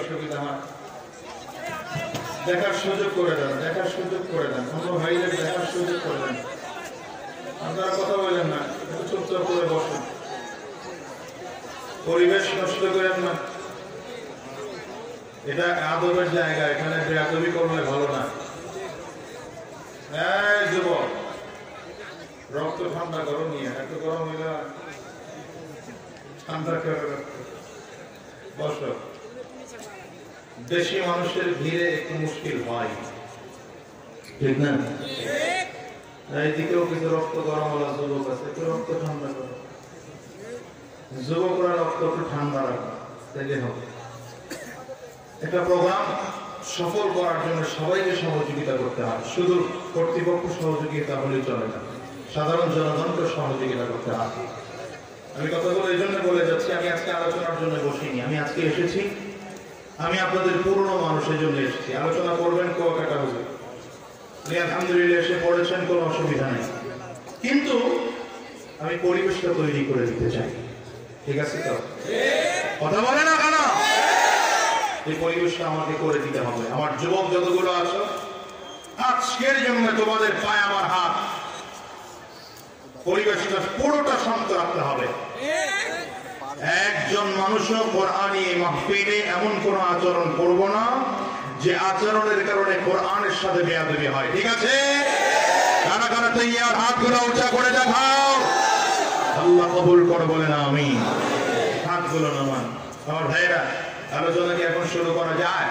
অসুবিধা হয় দেখার সুযোগ করে দেন অন্য ভাইদের দেখার সুযোগ করে দেন আপনারা কথা বলেন না একটু চুপচাপ করে বসুন পরিবেশ নষ্ট করেন না এটা আদবের জায়গা এখানে বেয়াদবি করলে ভালো না এই যুবক রক্ত ঠান্ডা করো নিয়ে একটু গরম হইলে ঠান্ডা করে বসো বেশি মানুষের ভিড়ে একটু মুশকিল হয় ঠিক না এইদিকেও কিছু রক্ত গরম হলো যুবক আছে একটু রক্ত ঠান্ডা করো যুবকরা রক্ত একটু ঠান্ডা রাখবে তাইলে হবে একটা প্রোগ্রাম সফল করার জন্য সবাইকে সহযোগিতা করতে হয় শুধু কর্তৃপক্ষ সহযোগিতা হলেই চলে না সাধারণ জনগণকে সহযোগিতা করতে হয় আমি কথাগুলো এই জন্য বলে যাচ্ছি আমি আজকে আলোচনার জন্য বসিনি আমি আজকে এসেছি আমি আপনাদের পুরনো মানুষের জন্য এসেছি আলোচনা করবেন কুয়াকাটা হুজুর আলহামদুলিল্লাহ এসে পড়েছেন কোনো অসুবিধা নেই কিন্তু আমি পরিবেশটা তৈরি করে দিতে চাই ঠিক আছে তো কথা বলে না কেন এই পরিবেশটা আমাকে করে দিতে হবে আমার যুবক যতগুলো আছো আজকের জন্য তোমাদের পায়ে আমার হাত পরিবেশটা পুরোটা শান্ত রাখতে হবে একজন মানুষও কোরআনী মাহফিলে এমন কোন আচরণ করব না যে আচরণের কারণে কোরআনের সাথে বেয়াদবি হয় ঠিক আছে কারা কারা তৈয়ার হাতগুলো উঁচা করে দেখাও আল্লাহ কবুল করে বলে না আমি হাতগুলো নামান আমার ভাইয়েরা আলোচনা কি এখন শুরু করা যায়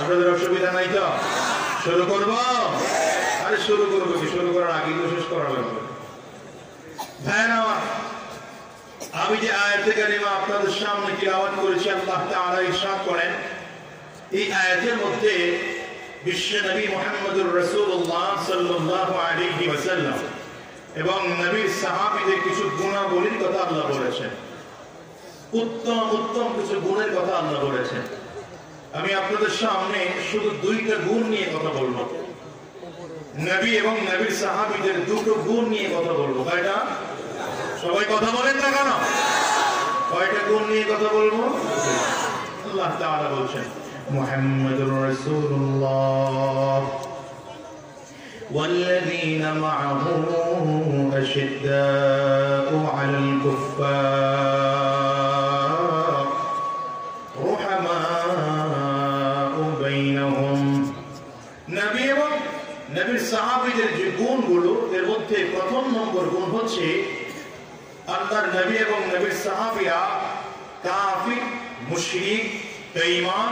আপনাদের অসুবিধা নাই তো শুরু করব আরে শুরু করবো কি শুরু করার আগে তো শেষ করা লাগবে ভাইয়েরা আমি যে আয়াতে কারিমা আপনাদের সামনে তিলাওয়াত করেছি আল্লাহ তাআলা ইরশাদ করেন এই আয়াতের মধ্যে বিশ্ব নবী মুহাম্মদুর রাসূলুল্লাহ সাল্লাল্লাহু আলাইহি ওয়াসাল্লাম এবং নবীর সাহাবীদের কিছু গুণাবলীর কথা আল্লাহ বলেছেন উত্তম উত্তম কিছু গুণের কথা আল্লাহ বলেছেন আমি আপনাদের সামনে শুধু দুইটা গুণ নিয়ে কথা বলবো নবী এবং নবীর সাহাবীদের দুটো গুণ নিয়ে কথা বলবো কয়টা সবাই কথা বলেন না কেন কয়টা গুণ নিয়ে কথা বলবো আল্লাহ তাআলা বলেন মুহাম্মাদুর রাসূলুল্লাহ والذين معه أشداء على الكفار رحماء بينهم নবী এবং নবীর সাহাবীদের যে গুণগুলো এর মধ্যে প্রথম নম্বর গুণ হচ্ছে আল্লাহর নবী এবং নবীর সাহাবীরা কাফির মুশরিক বেঈমান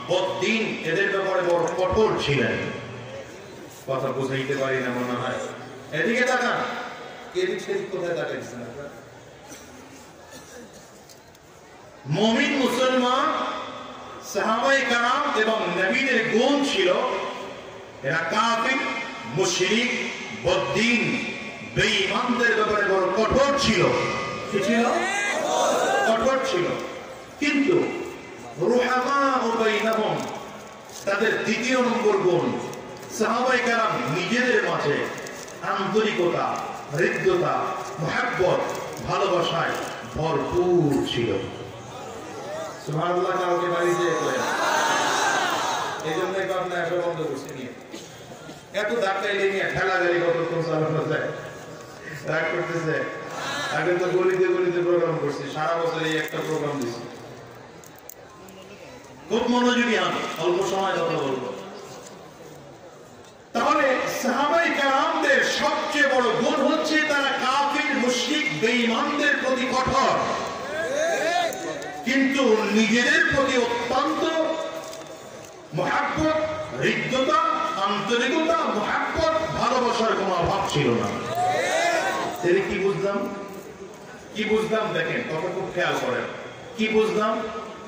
বদ্দিন এদের ব্যাপারে বড় কঠোর ছিলেন কথা বুঝাইতে পারি না মনে হয় এদিকে তাকান এদিক সেদিক কোথায় তাকাইছেন আপনারা মুমিন মুসলমান সাহাবায়ে কেরাম এবং নবীদের গুণ ছিল এরা কাফির মুশরিক বদ্দিন বেঈমানদের ব্যাপারে বড় কঠোর ছিল কি ছিল কঠোর ছিল কিন্তু রুহামাউ বাইনাহুম তাদের দ্বিতীয় নম্বর গুণ সাহাবায়ে কেরাম নিজেদের মাঝে আন্তরিকতা হৃদ্যতা মহব্বত ভালোবাসায় ভরপুর ছিল সুবহানাল্লাহ কাউকে বাড়িতে করেন এইজন্য আপনি আসা বন্ধ করছেন এত ধাক্কাইলে নিয়ে ঠেলা গাড়ি কতক্ষণ চালানো যায় রাগ করতেছে আগে তো গলিতে গলিতে প্রোগ্রাম করছি সারা বছর এই একটা প্রোগ্রাম দিচ্ছি খুব মনোযোগী হন অল্প সময় কথা বলবো তাহলে সাহাবায়ে কেরামদের সবচেয়ে বড় গুণ হচ্ছে তারা কাফির মুশরিক বেঈমানদের প্রতি কঠোর কিন্তু নিজেদের প্রতি অত্যন্ত মহব্বত হৃদ্যতা আন্তরিকতা মহব্বত ভালোবাসার কোনো অভাব ছিল না এর কি বুঝলাম দেখেন কথা খুব খেয়াল করেন কি বুঝলাম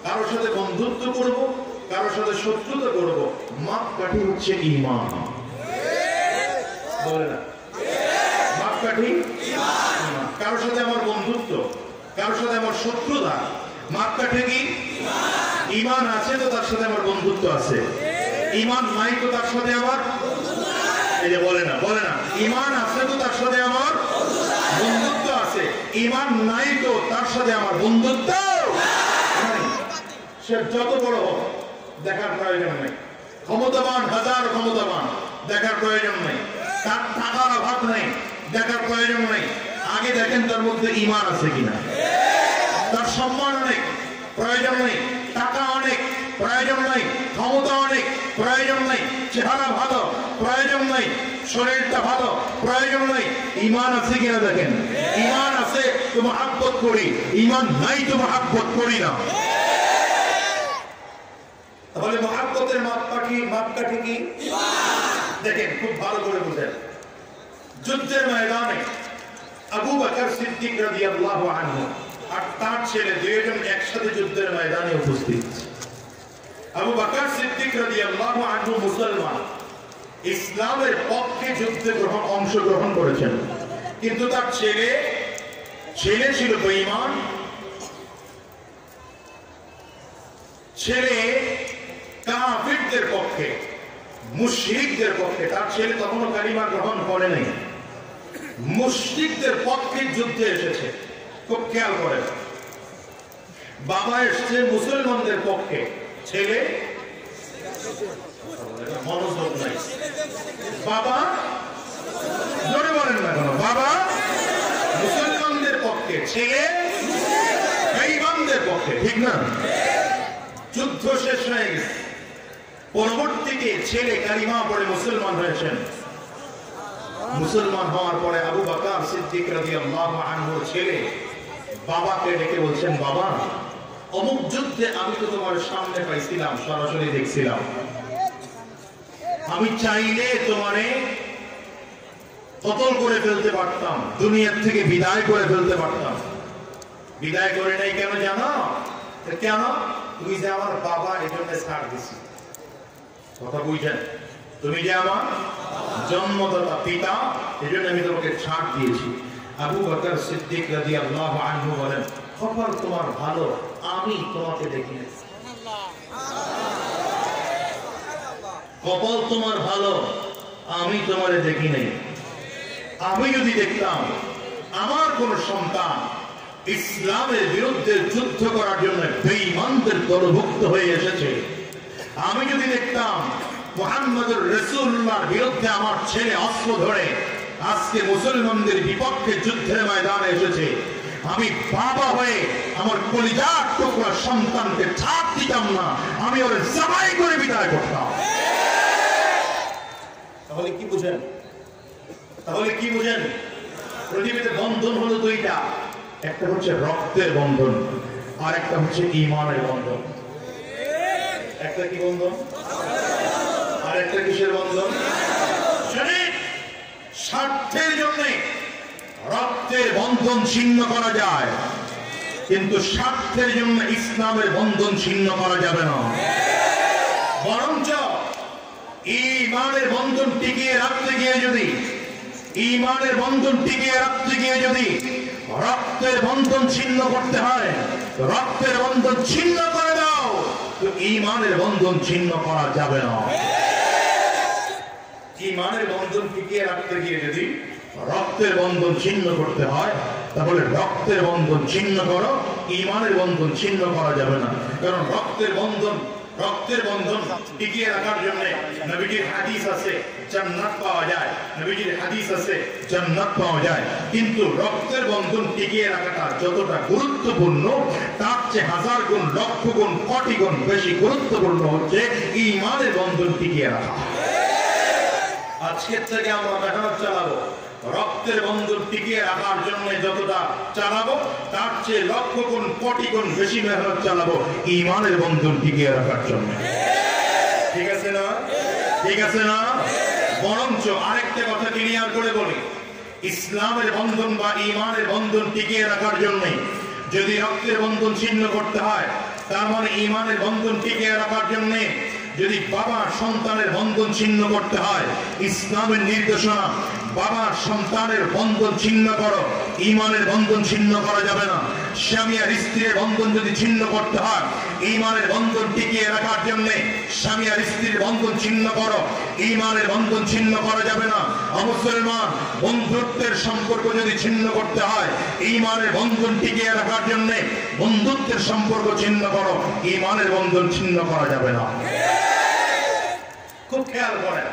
কারোর সাথে বন্ধুত্ব করব কারোর সাথে শত্রুতা করব মাপকাঠি হচ্ছে ঈমান বলে না মাপকাঠি ঈমান কারোর সাথে আমার বন্ধুত্ব কারোর সাথে আমার শত্রুতা মাপকাঠি কি ঈমান আছে তো তার সাথে আমার বন্ধুত্ব আছে ঈমান নাই তো তার সাথে আমার এই যে বলে না ঈমান আছে তো তার সাথে আমার ঈমান নাই তো তার সাথে আমার বন্ধুত্ব সে যত বড় হোক দেখার প্রয়োজন নেই, ক্ষমতাবান হাজার ক্ষমতাবান দেখার প্রয়োজন নেই, তার টাকার অভাব নেই দেখার প্রয়োজন নেই। আগে দেখেন তার মধ্যে ঈমান আছে কিনা। তার সম্মান অনেক প্রয়োজন নেই, টাকা অনেক প্রয়োজন নেই, ক্ষমতা অনেক প্রয়োজন নেই, চেহারা ভালো প্রয়োজন নেই, শরীরটা ভালো প্রয়োজন নেই, ঈমান আছে কিনা দেখেন। ঈমান আছে তো মহব্বত করি, ঈমান নাই তো মহব্বত করি না। তাহলে মহব্বতের মাপকাঠি কি? দেখেন খুব ভালো করে বুঝেন। যুদ্ধের ময়দানে আবু বকর সিদ্দিক রাদিয়াল্লাহু আনহু আর তার ছেলে দুইজন একসাথে যুদ্ধের ময়দানে উপস্থিত। আবু বকর সিদ্দিক রাদিয়াল্লাহু আনহু মুসলমান, ইসলামের পক্ষে যুদ্ধে অংশগ্রহণ করেছেন, কিন্তু তার ছেলে ছিল বেঈমান। ছেলে কাফিরদের পক্ষে, মুশরিকদের পক্ষে। তার ছেলে তখনও কালিমা গ্রহণ করে নাই, মুশরিকদের পক্ষে যুদ্ধে এসেছে। খুব খেয়াল করেন, বাবা এসছে মুসলমানদের পক্ষে, ছেলে মনোযোগ নাই। বাবা জোরে বলেন না কেন? বাবা মুসলমানদের পক্ষে, ছেলে বেঈমানদের পক্ষে, ঠিক না? যুদ্ধ শেষ হয়ে গেছে, পরবর্তীতে ছেলে কালিমা পড়ে মুসলমান হয়েছেন। মুসলমান হওয়ার পরে আবু বকর সিদ্দিক রাদিয়াল্লাহু আনহুর ছেলে বাবাকে ডেকে বলছেন, বাবা অমুক যুদ্ধে আমি তো তোমার সামনে পাইছিলাম, সরাসরি দেখছিলাম, আমি চাইলে তোমারে কতল করে ফেলতে পারতাম, দুনিয়ার থেকে বিদায় করে ফেলতে পারতাম। বিদায় করে নাই কেন জানো? কেন? তুমি যে আমার বাবা, এই জন্য ছাড় দিছি। কথা বুঝছেন? তুমি যে আমার জন্মদাতা পিতা, এই জন্য আমি তোমাকে ছাড় দিয়েছি। আবু বকর সিদ্দিক রাদিয়াল্লাহু আনহু বলেন, কপাল তোমার ভালো, আমি তোমাকে দেখি নাই। কপাল তোমার ভালো, আমি তোমারে দেখি নাই। আমি যদি দেখতাম আমার কোন সন্তান ইসলামের বিরুদ্ধে যুদ্ধ করার জন্য বেঈমানদের দলভুক্ত হয়ে এসেছে, আমি যদি দেখতাম মুহাম্মদুর রাসূলুল্লাহর বিরুদ্ধে আমার ছেলে অস্ত্র ধরে আজকে মুসলমানদের বিপক্ষে যুদ্ধের ময়দানে এসেছে, আমি বাবা হয়ে আমার কলিজার টুকরা সন্তানকে ছাড় দিতাম না, আমি ওর জবাই করে বিদায় করতাম। তাহলে কি বুঝেন? পৃথিবীতে বন্ধন হলো দুইটা, একটা হচ্ছে রক্তের বন্ধন, আর একটা হচ্ছে ঈমানের বন্ধন। একটা কি বন্ধন? আর একটা কিসের বন্ধন? স্বার্থের জন্য রক্তের বন্ধন ছিন্ন করা যায়, কিন্তু স্বার্থের জন্য ইসলামের বন্ধন ছিন্ন করা যাবে না। বরঞ্চ ঈমানের বন্ধন টিকিয়ে রাখতে গিয়ে যদি রক্তের বন্ধন ছিন্ন করতে হয়, রক্তের বন্ধন ছিন্ন করে দাও, তো ঈমানের বন্ধন ছিন্ন করা যাবে না। ঈমানের বন্ধন টিকিয়ে রাখতে গিয়ে যদি রক্তের বন্ধন ছিন্ন করতে হয়, তাহলে রক্তের বন্ধন ছিন্ন করো, ঈমানের বন্ধন ছিন্ন করা যাবে না। কারণ রক্তের বন্ধন টিকিয়ে রাখার জন্য নবীজির হাদিস আছে জান্নাত পাওয়া যায়, নবীজির হাদিস আছে জান্নাত পাওয়া যায়। কিন্তু রক্তের বন্ধন টিকিয়ে রাখাটা যতটা গুরুত্বপূর্ণ, তার চেয়ে হাজার গুণ, লক্ষ গুণ, কোটি গুণ বেশি গুরুত্বপূর্ণ হচ্ছে ঈমানের বন্ধন টিকিয়ে রাখা। আজকের থেকে আমরা মেহনত চালাবো, রক্তের বন্ধন টিকিয়ে রাখার জন্য যতটা চালাবো, তার চেয়ে লক্ষ গুণ, কোটি গুণ বেশি মেহনত চালাবো ঈমানের বন্ধন টিকিয়ে রাখার জন্য। ঠিক আছে না? ঠিক আছে না? বরঞ্চ আরেকটা কথা ক্লিয়ার করে বলি, ইসলামের বন্ধন বা ঈমানের বন্ধন টিকিয়ে রাখার জন্য যদি রক্তের বন্ধন ছিন্ন করতে হয়, তার মানে ঈমানের বন্ধন টিকিয়ে রাখার জন্য যদি বাবার সন্তানের বন্ধন ছিন্ন করতে হয়, ইসলামের নির্দেশনা বাবার সন্তানের বন্ধন ছিন্ন করো, ঈমানের বন্ধন ছিন্ন করা যাবে না। স্বামী আর স্ত্রীর বন্ধন যদি ছিন্ন করতে হয়, ঈমানের বন্ধন টিকিয়ে রাখার জন্য স্বামী আর স্ত্রীর বন্ধন ছিন্ন করো, ঈমানের বন্ধন ছিন্ন করা যাবে না। মুসলমান, বন্ধুত্বের সম্পর্ক যদি ছিন্ন করতে হয়, ঈমানের বন্ধন টিকিয়ে রাখার জন্য বন্ধুত্বের সম্পর্ক ছিন্ন করো, ঈমানের বন্ধন ছিন্ন করা যাবে না। খুব খেয়াল করেন,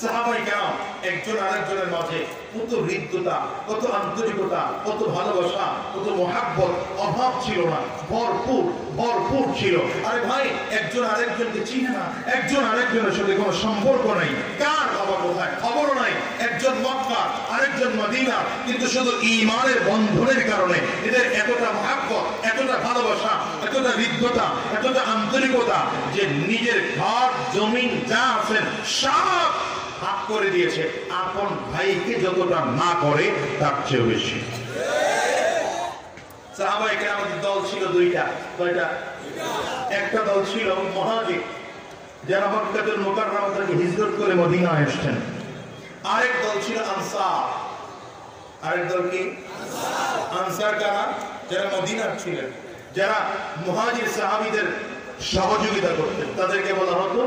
সাহাবায়ে কেরাম একজন আরেকজনের মাঝে কত হৃদ্যতা, কত আন্তরিকতা, কত ভালোবাসা, কত মহাব্বত, অভাব ছিল না, ভরপুর ভরপুর ছিল। আরে ভাই, একজন আরেকজনকে চিনে না, একজন আরেকজনের সাথে কোনো সম্পর্ক নাই, কার বাবা কোথায় খবরও নাই, একজন মক্কা আরেকজন মদিনা, কিন্তু শুধু ঈমানের বন্ধনের কারণে এদের এতটা মহাব্বত, এতটা ভালোবাসা, এতটা হৃদ্যতা, এতটা আন্তরিকতা যে নিজের ঘর জমিন যা আছেন সব ভাগ করে দিয়েছে, আপন ভাইকে যতটা না করে তার চেয়ে বেশি। সাহাবায়ে কেরামের দল ছিল দুইটা। কয়টা? একটা দল ছিল মুহাজির, যারা মক্কাতুল মুকাররমা থেকে হিজরত করে মদিনায় এসেছেন। আরেক দল ছিল আনসার। আরেক দল কি? আনসার কারা? যারা মদিনার ছিলেন, যারা মুহাজির সাহাবীদের সহযোগিতা করতেন, তাদেরকে বলা হতো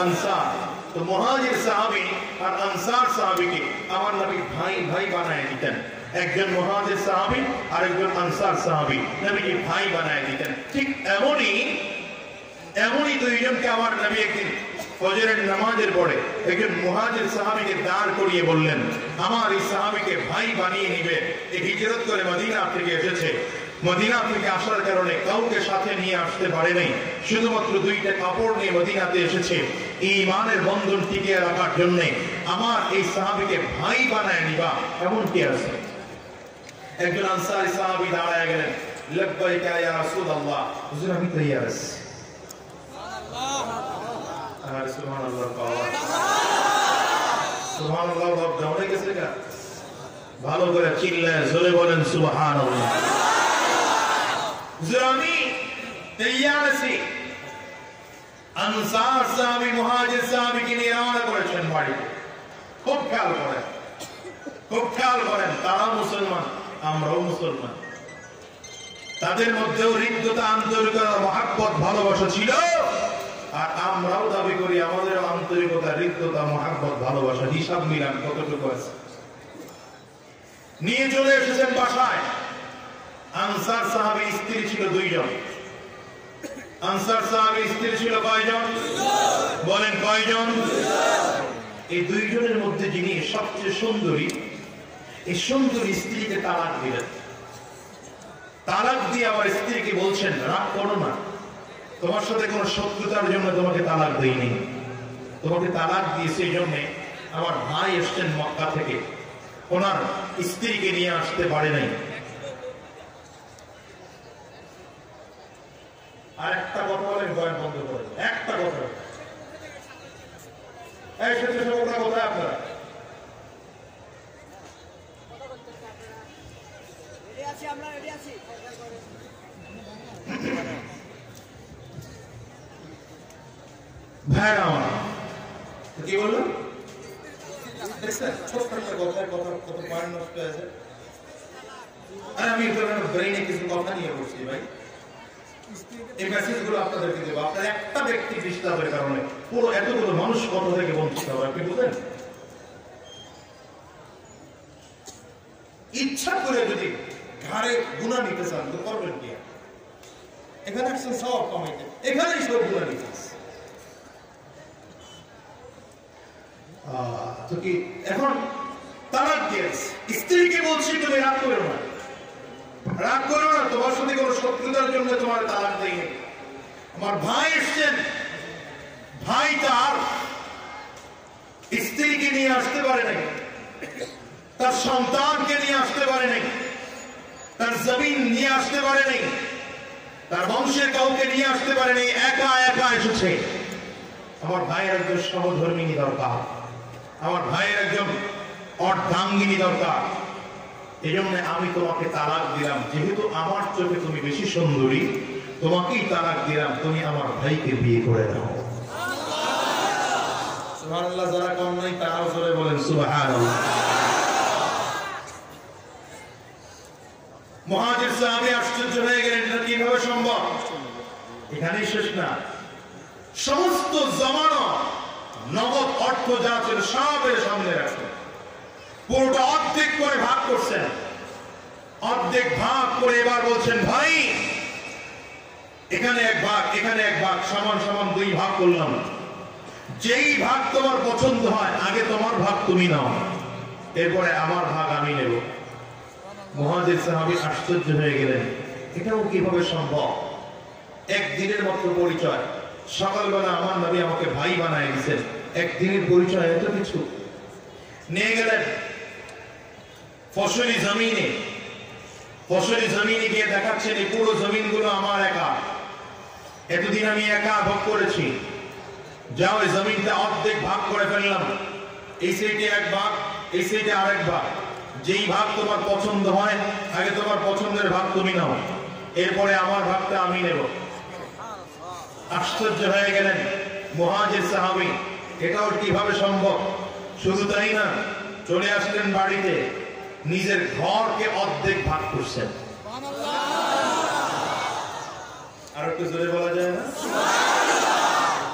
আনসার। তো মুহাজির সাহাবী আর আনসার সাহাবীকে আমার নবী ভাই ভাই বানায় দিতেন। একজন মুহাজির সাহাবী আর একজন আনসার সাহাবী নবীজি ভাই বানায় দিতেন। ঠিক এমনই দুইজনকে আমার নবী একদিন ফজরের নামাজের পরে একজন মুহাজির সাহাবীকে দাঁড় করিয়ে বললেন, আমার এই সাহাবীকে ভাই বানিয়ে নিবে। এই হিজরত করে মদিনা থেকে এসেছে, মদিনা থেকে আসার কারণে কাউকে সাথে নিয়ে আসতে পারে নাই, শুধুমাত্র দুইটা কাপড় নিয়ে মদিনাতে এসেছে। ঈমানের বন্ধন টিকিয়ে রাখার জন্য আমার এই সাহাবীকে ভাই বানায় নিবা, এমন কি আছে? একজন আনসারী সাহাবী দাঁড়ায় গেলেন, লাব্বাইকা ইয়া রাসূলুল্লাহ, হুজুর আমি তৈয়ার আছি। সুবহানাল্লাহ, সুবহানাল্লাহ, সুবহানাল্লাহ। বাপ দাঁড়িয়ে গেছে কা? ভালো করে চিল্লায় জোরে বলেন সুবহানাল্লাহ। হুজুর আমি তৈয়ার আছি। আনসার সাহাবী মুহাজির সাহাবীকে নিয়ে রওনা করেছেন বাড়িতে। খুব খেয়াল করেন, খুব খেয়াল করেন, তারা মুসলমান, আমরাও মুসলমান। তাদের মধ্যেও হৃদ্যতা, আন্তরিকতা, মহাব্বত, ভালোবাসা ছিল, আর আমরাও দাবি করি আমাদের আন্তরিকতা, হৃদ্যতা, মহাব্বত, ভালোবাসা হিসাব মিলান কতটুকু আছে। নিয়ে চলে এসেছেন বাসায়। আনসার সাহাবীর স্ত্রী ছিল দুইজন। আনসার সাহাবীর স্ত্রী ছিল কয়জন? বলেন কয়জন? এই দুইজনের মধ্যে যিনি সবচেয়ে সুন্দরী, এই সুন্দরী স্ত্রীকে তালাক দিলেন। তালাক দিয়ে আবার স্ত্রীকে বলছেন, রাগ করো না, তোমার সাথে কোনো শত্রুতার জন্য তোমাকে তালাক দেইনি, তোমাকে তালাক দিয়েছে এই জন্য আমার ভাই এসছেন মক্কা থেকে, ওনার স্ত্রীকে নিয়ে আসতে পারে নাই। আর একটা কথা বলেন, বয়ান বন্ধ করে একটা কথা। এই স্বেচ্ছাসেবকরা কোথায় আপনারা? ভাইরা আমার কি বললো? ছোট্ট একটা কথায় কথা কত পয়েন্ট নষ্ট হয়েছে। আর আমি ব্রেইনে কিছু কথা নিয়ে বসছি ভাই, এই মেসেজগুলো আপনাদেরকে দেবো। আপনার একটা ব্যক্তি ডিস্টার্বের কারণে পুরো এতগুলো মানুষ কথা থেকে বঞ্চিত হবে, আপনি বুঝলেন? ইচ্ছা করে যদি ঘাড়ে গুনাহ নিতে চান তো করবেন কি? এখানে আসছেন সব কমাইতে, এখানেই সব গুনাহ নিতে। তো কি এখন তালাক দিয়েছে, স্ত্রীকে বলছি তুমি রাগ করো না, রাগ করো না, তোমার সাথে কোনো শত্রুতার জন্য তোমার তালাক দেয়নি। আমার ভাই এসছেন, ভাই তার স্ত্রীকে নিয়ে আসতে পারে নাই, তার সন্তানকে নিয়ে আসতে পারে নাই, তার জমিন নিয়ে আসতে পারে নাই, তার বংশের কাউকে নিয়ে আসতে পারে নাই, একা একা এসেছে। আমার ভাইয়ের একজন সহধর্মিনী দরকার, আমার ভাইয়ের একজন অর্ধাঙ্গিনী দরকার। এই জন্য আমি তোমাকে তালাক দিলাম, যেহেতু আমার চোখে তুমি বেশি সুন্দরী, তোমাকেই তালাক দিলাম, তুমি আমার ভাইকে বিয়ে করে দাও। সুবহানাল্লাহ। যারা কম নাই তারাও জোরে বলেন সুবহানাল্লাহ। মুহাজির সাহাবী আশ্চর্য এখানেই শেষ না, সমস্ত জমানা নগদ অর্থ যা ছিল সবের সামনে রাখছেন, পুরোটা অর্ধেক করে ভাগ করছেন। অর্ধেক ভাগ করে এবার বলছেন, ভাই এখানে এক ভাগ, এখানে এক ভাগ, সমান সমান দুই ভাগ করলাম। যেই ভাগ তোমার পছন্দ হয় আগে তোমার ভাগ তুমি নাও, এরপরে আমার ভাগ আমি নেব। মুহাজির সাহাবী আশ্চর্য হয়ে গেলেন, এটাও কিভাবে সম্ভব? একদিনের মাত্র পরিচয়, সকালবেলা আমার নবী আমাকে ভাই বানায় দিয়েছেন, একদিনের পরিচয় এত কিছু। নিয়ে গেলেন ফসলি জমিনে, ফসলি জমিনে গিয়ে দেখাচ্ছেন এই পুরো জমিনগুলো আমার একা, এতদিন আমি একা ভোগ করেছি, যাও এই জমিনটা অর্ধেক ভাগ করে ফেললাম, এই সাইডে এক ভাগ, এই সাইডে আরেক ভাগ। যেই ভাগ তোমার পছন্দ হয় আগে তোমার পছন্দের ভাগ তুমি নাও, এরপরে আমার ভাগটা আমি নেব। আশ্চর্য হয়ে গেলেন মুহাজির সাহাবী, এটাও কিভাবে সম্ভব? শুধু তাই না, চলে আসলেন বাড়িতে, নিজের ঘরকে অর্ধেক ভাগ করছেন। আর একটু জোরে বলা যায় না?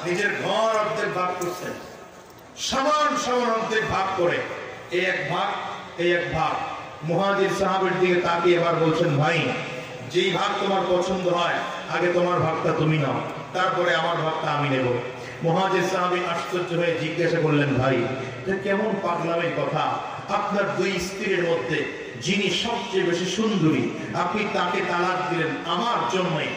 নিজের ঘর অর্ধেক ভাগ করছেন, সমান সমান অর্ধেক ভাগ করে, এই এক ভাগ এই এক ভাগ। মুহাজির সাহাবীর দিকে তাকিয়ে এবার বলছেন, ভাই যেই ভাগ তোমার পছন্দ হয় আগে তোমার ভাগটা তুমি নাও, তারপরে আমার ভাগটা আমি নেব। মুহাজির সাহাবী আশ্চর্য হয়ে জিজ্ঞাসা করলেন, ভাই এটা কেমন পাগলামের কথা? আপনার দুই স্ত্রীর মধ্যে যিনি সবচেয়ে বেশি সুন্দরী, আপনি তাকে তালাক দিলেন আমার জন্যই।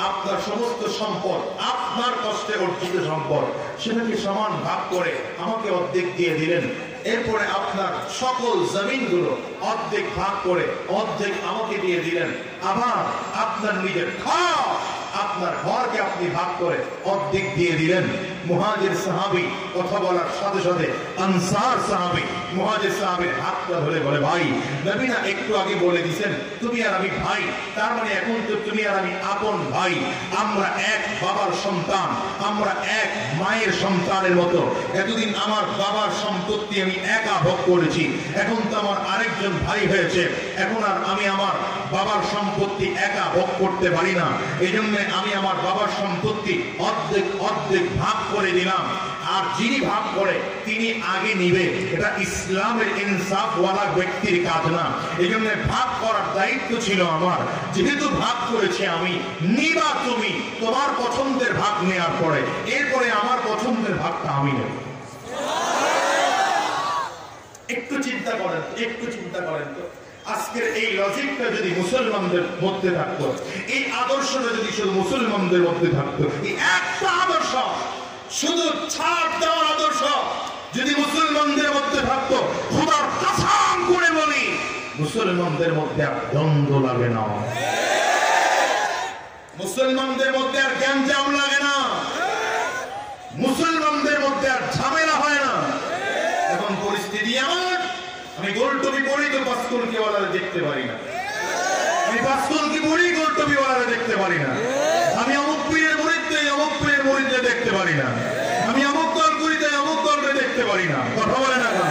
আপনার সমস্ত সম্পদ, আপনার কষ্টে অর্জিত সম্পদ, সেটাকে সমান ভাগ করে আমাকে অর্ধেক দিয়ে দিলেন। এরপরে আপনার সকল জমিনগুলো অর্ধেক ভাগ করে অর্ধেক আমাকে দিয়ে দিলেন। আবার আপনার নিজের ঘর, আপনার ঘরকে আপনি ভাগ করে অর্ধেক দিয়ে দিলেন। মুহাজির সাহাবী কথা বলার সাথে সাথে আনসার সাহাবী মুহাজির সাহাবীর হাতটা ধরে বলে, ভাই নবী না একটু আগে বলে দিয়েছেন তুমি আর আমি ভাই, তার মানে এখন তো তুমি আর আমি আপন ভাই, আমরা এক বাবার সন্তান, আমরা এক মায়ের সন্তানের মতো। এতদিন আমার বাবার সম্পত্তি আমি একা ভোগ করেছি, এখন তো আমার আরেকজন ভাই হয়েছে, এখন আর আমি আমার বাবার সম্পত্তি একা ভোগ করতে পারি না। এই জন্য আমি আমার বাবার সম্পত্তি অর্ধেক অর্ধেক ভাগ করে দিলাম, আর যিনি ভাগ করে তিনি আগে নিবে। এটা ইসলামের ইনসাফ ওয়ালা ব্যক্তির কাজ না। এই জন্য ভাগ করার দায়িত্ব ছিল আমার। যেহেতু ভাগ করেছি আমি, নিবা তুমি তোমার পছন্দের ভাগ নেওয়ার পরে, এরপরে আমার পছন্দের ভাগটা আমি নেব। একটু চিন্তা করেন, একটু চিন্তা করেন তো, আজকের এই লজিকটা যদি মুসলমানদের মধ্যে থাকতো, এই আদর্শটা যদি শুধু মুসলমানদের মধ্যে থাকতো, এই একটা আদর্শ, শুধু ছাড় দেওয়ার আদর্শ যদি মুসলমানদের মধ্যে থাকতো, খোদার কসম করে বলি মুসলমানদের মধ্যে আর দ্বন্দ্ব লাগে না, মুসলমানদের মধ্যে আর গ্যাঞ্জাম লাগে না, মুসলমানদের মধ্যে আর ঝামেলা হয় না। এখন পরিস্থিতি এমন, আমি গোলটুপি পরি তো পাঁচকুলকিওয়ালারা দেখতে পারি না, আমি পাঁচকুলকি পরি গোলটুপিওয়ালারা দেখতে পারি না, আমি অমুক পীরের মুরিদকে অমুক পীরের মুরিদকে দেখতে পারি না, আমি অমুক দল করি তাই অমুক দলকে দেখতে পারি না। কথা বলে না কেন?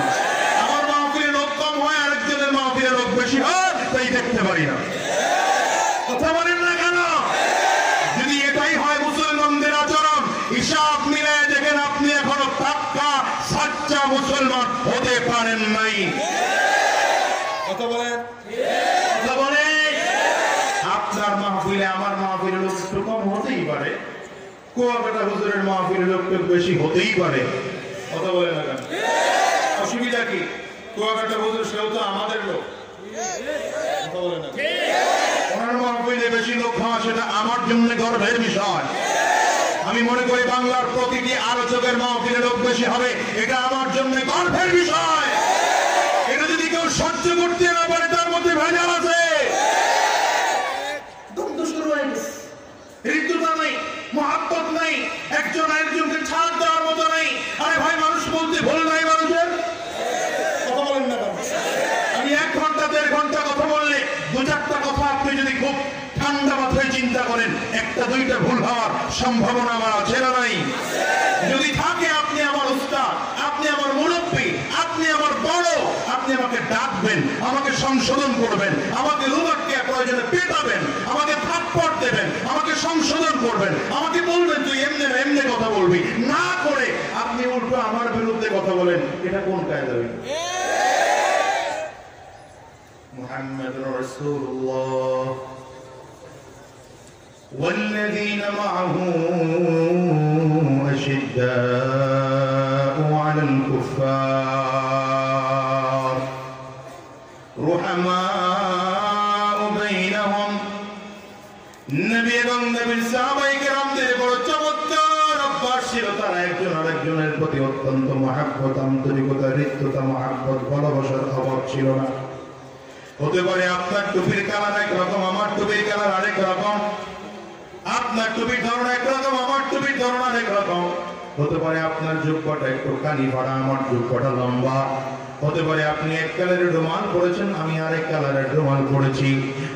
আমার মাহফিলে লোক কম হয়, আরেকজনের মাহফিলে লোক বেশি হয়, তাই দেখতে পারি না। কথা বলেন না কেন? যদি এটাই হয় মুসলমানদের আচরণ, হিসাব মিলায় দেখেন আপনি এখনো পাক্কা সাচ্চা মুসলমান হতে পারেন নাই। কথা বলেন, কথা বলেন। আপনার মাহফিলে আমার মাহফিলে লোক একটু কম হতেই পারে, কুয়াকাটা হুজুরের মাহফিলে লোক একটু বেশি হতেই পারে। কথা বলেন না কেন? অসুবিধা কি? কুয়াকাটা হুজুর সেও তো আমাদের লোক। কথা বলেন না, ওনার মাহফিলে বেশি লোক হওয়া সেটা আমার জন্য গর্বের বিষয়। আমি মনে করি বাংলার প্রতিটি আলোচকের মাহফিলে লোক বেশি হবে, এটা আমার জন্য গর্বের বিষয়। এটা যদি কেউ সহ্য করতে না পারে তার মধ্যে ভেজাল আছে, দ্বন্দ্ব শুরু হয়ে গেছে, হৃদ্যতা নেই, মহাব্বত নেই, একজন আরেকজনকে ছাড় দেওয়ার মতো নেই। আরে ভাই, মানুষ বলতে ভুল নাই মানুষের। কথা বলেন না কেন? আমি 1 ঘন্টা 1.5 ঘন্টা কথা বললে 2-4টা কথা আপনি যদি খুব ঠান্ডা মাথায় চিন্তা করেন, 1-2টা ভুল হওয়ার সম্ভাবনা আমার আছে না নাই? যদি থাকে আপনি আমার উস্তাদ, আপনি আমার মুরব্বী, আপনি আমার বড়, আপনি আমাকে ডাকবেন, আমাকে সংশোধন করবেন, আমাকে রুমাটকে প্রয়োজনে পেটাবেন, আমাকে থাপ্পড় দেবেন, আমাকে সংশোধন করবেন, আমাকে বলবেন তুই এমনি এমনি কথা বলবি, না করে আপনি উল্টো আমার বিরুদ্ধে কথা বলেন, এটা কোন কায়দা? মুহাম্মাদুর রাসূলুল্লাহ والذين معه أشداء على الكفار رحماء بينهم নবী এবং নবীর সাহাবায়ে কেরামদের বড় চমৎকার অভ্যাস ছিল, তারা একজন আরেকজনের প্রতি অত্যন্ত মহব্বত, আন্তরিকতা, হৃদ্যতা, মহব্বত, ভালোবাসার অভাব ছিল না। হতে পারে আপনার টুপির কালার একরকম, আমার টুপির কালার আরেক রকম, আপনার টুপির ধরন একরকম, আমার টুপির ধরন আরেক রকম। হতে পারে আপনার জুব্বাটা একটু কানি ফাড়া, আমার জুব্বাটা লম্বা। হতে পারে আপনি এক কালারের রুমাল পরেছেন, আমি আরেক কালারের রুমাল পরেছি।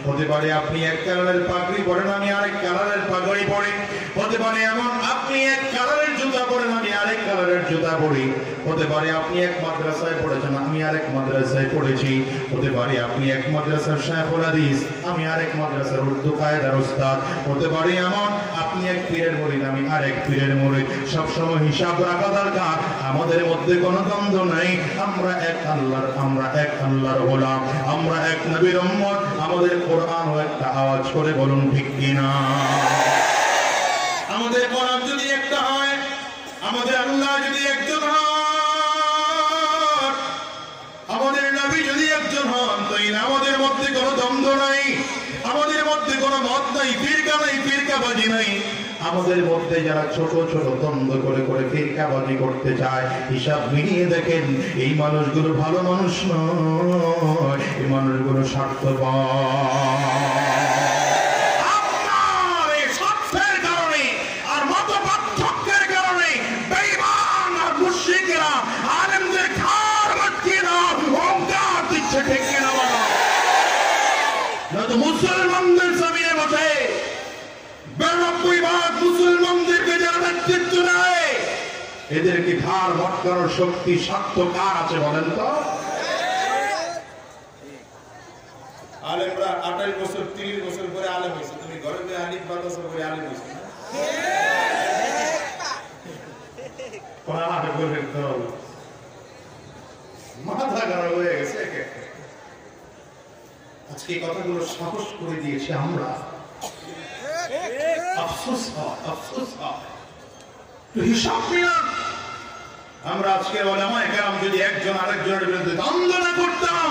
হতে পারে আপনি এক কালারের পাগড়ি পরেন, আমি আরেক কালারের পাগড়ি পরি। হতে পারে এমন আপনি এক কালারের জুতা পরেন, আমি আরেক কালারের জুতা পরি। হতে পারে আপনি এক মাদ্রাসায় পড়েছেন, আমি আরেক মাদ্রাসায় পড়েছি। হতে পারে আপনি এক মাদ্রাসার শায়খুল হাদিস, আমি আরেক মাদ্রাসার উর্দু কায়দার উস্তাদ। হতে পারে এমন আপনি এক পীরের মুরিদ, আমি আরেক পীরের মুরিদ। সবসময় হিসাব রাখা দরকার, আমাদের মধ্যে কোনো দ্বন্দ্ব নাই। আমরা এক আল্লাহর গোলাম, আমরা এক নবীর উম্মত। আমাদের কোরআন একটা আওয়াজ করে বলুন ঠিক কিনা? আমাদের কোরআন যদি একটা হয়, আমাদের আল্লাহ যদি একজন হন, আমাদের নবী যদি একজন হন, তাই আমাদের মধ্যে কোনো দ্বন্দ্ব নাই, আমাদের মধ্যে কোনো মত নাই, ফিরকা নাই, ফিরকাবাজি নাই। আমাদের মধ্যে যারা ছোট ছোট দ্বন্দ্ব করে করে ফিরকাবাজি করতে চায়, হিসাব মিলিয়ে দেখেন এই মানুষগুলো ভালো মানুষ নয়, এই মানুষগুলো স্বার্থপর। আপনার এই স্বার্থের কারণে আর মত পার্থক্যের কারণে বেঈমান আর মুশরিকরা আলেমদের ঘাড় মটকে না অহংকার দিচ্ছে, ঠিক কিনা বলো? নয়তো মুসলমানদের জমিনে বসে 92% মুসলমানদেরকে যারা নেতৃত্ব নেয়, এদেরকে ঘাড় মটকানোর শক্তি স্বার্থ কার আছে বলেন তো? আলেমরা 28 বছর 30 বছর পরে আলেম হয়েছে, তুমি ঘরে গিয়ে আলিফ বাতাস করে আলেম হয়েছে। মাথা খারাপ হয়ে গেছে। আজকে কথাগুলো সাহস করে দিয়েছে আমরা, আফসোস হয়, আফসোস হয়। হিসাব নিলাম আমরা আজকে ওলামায়ে কেরাম যদি একজন আরেকজনের বিরুদ্ধে দ্বন্দ্ব না করতাম,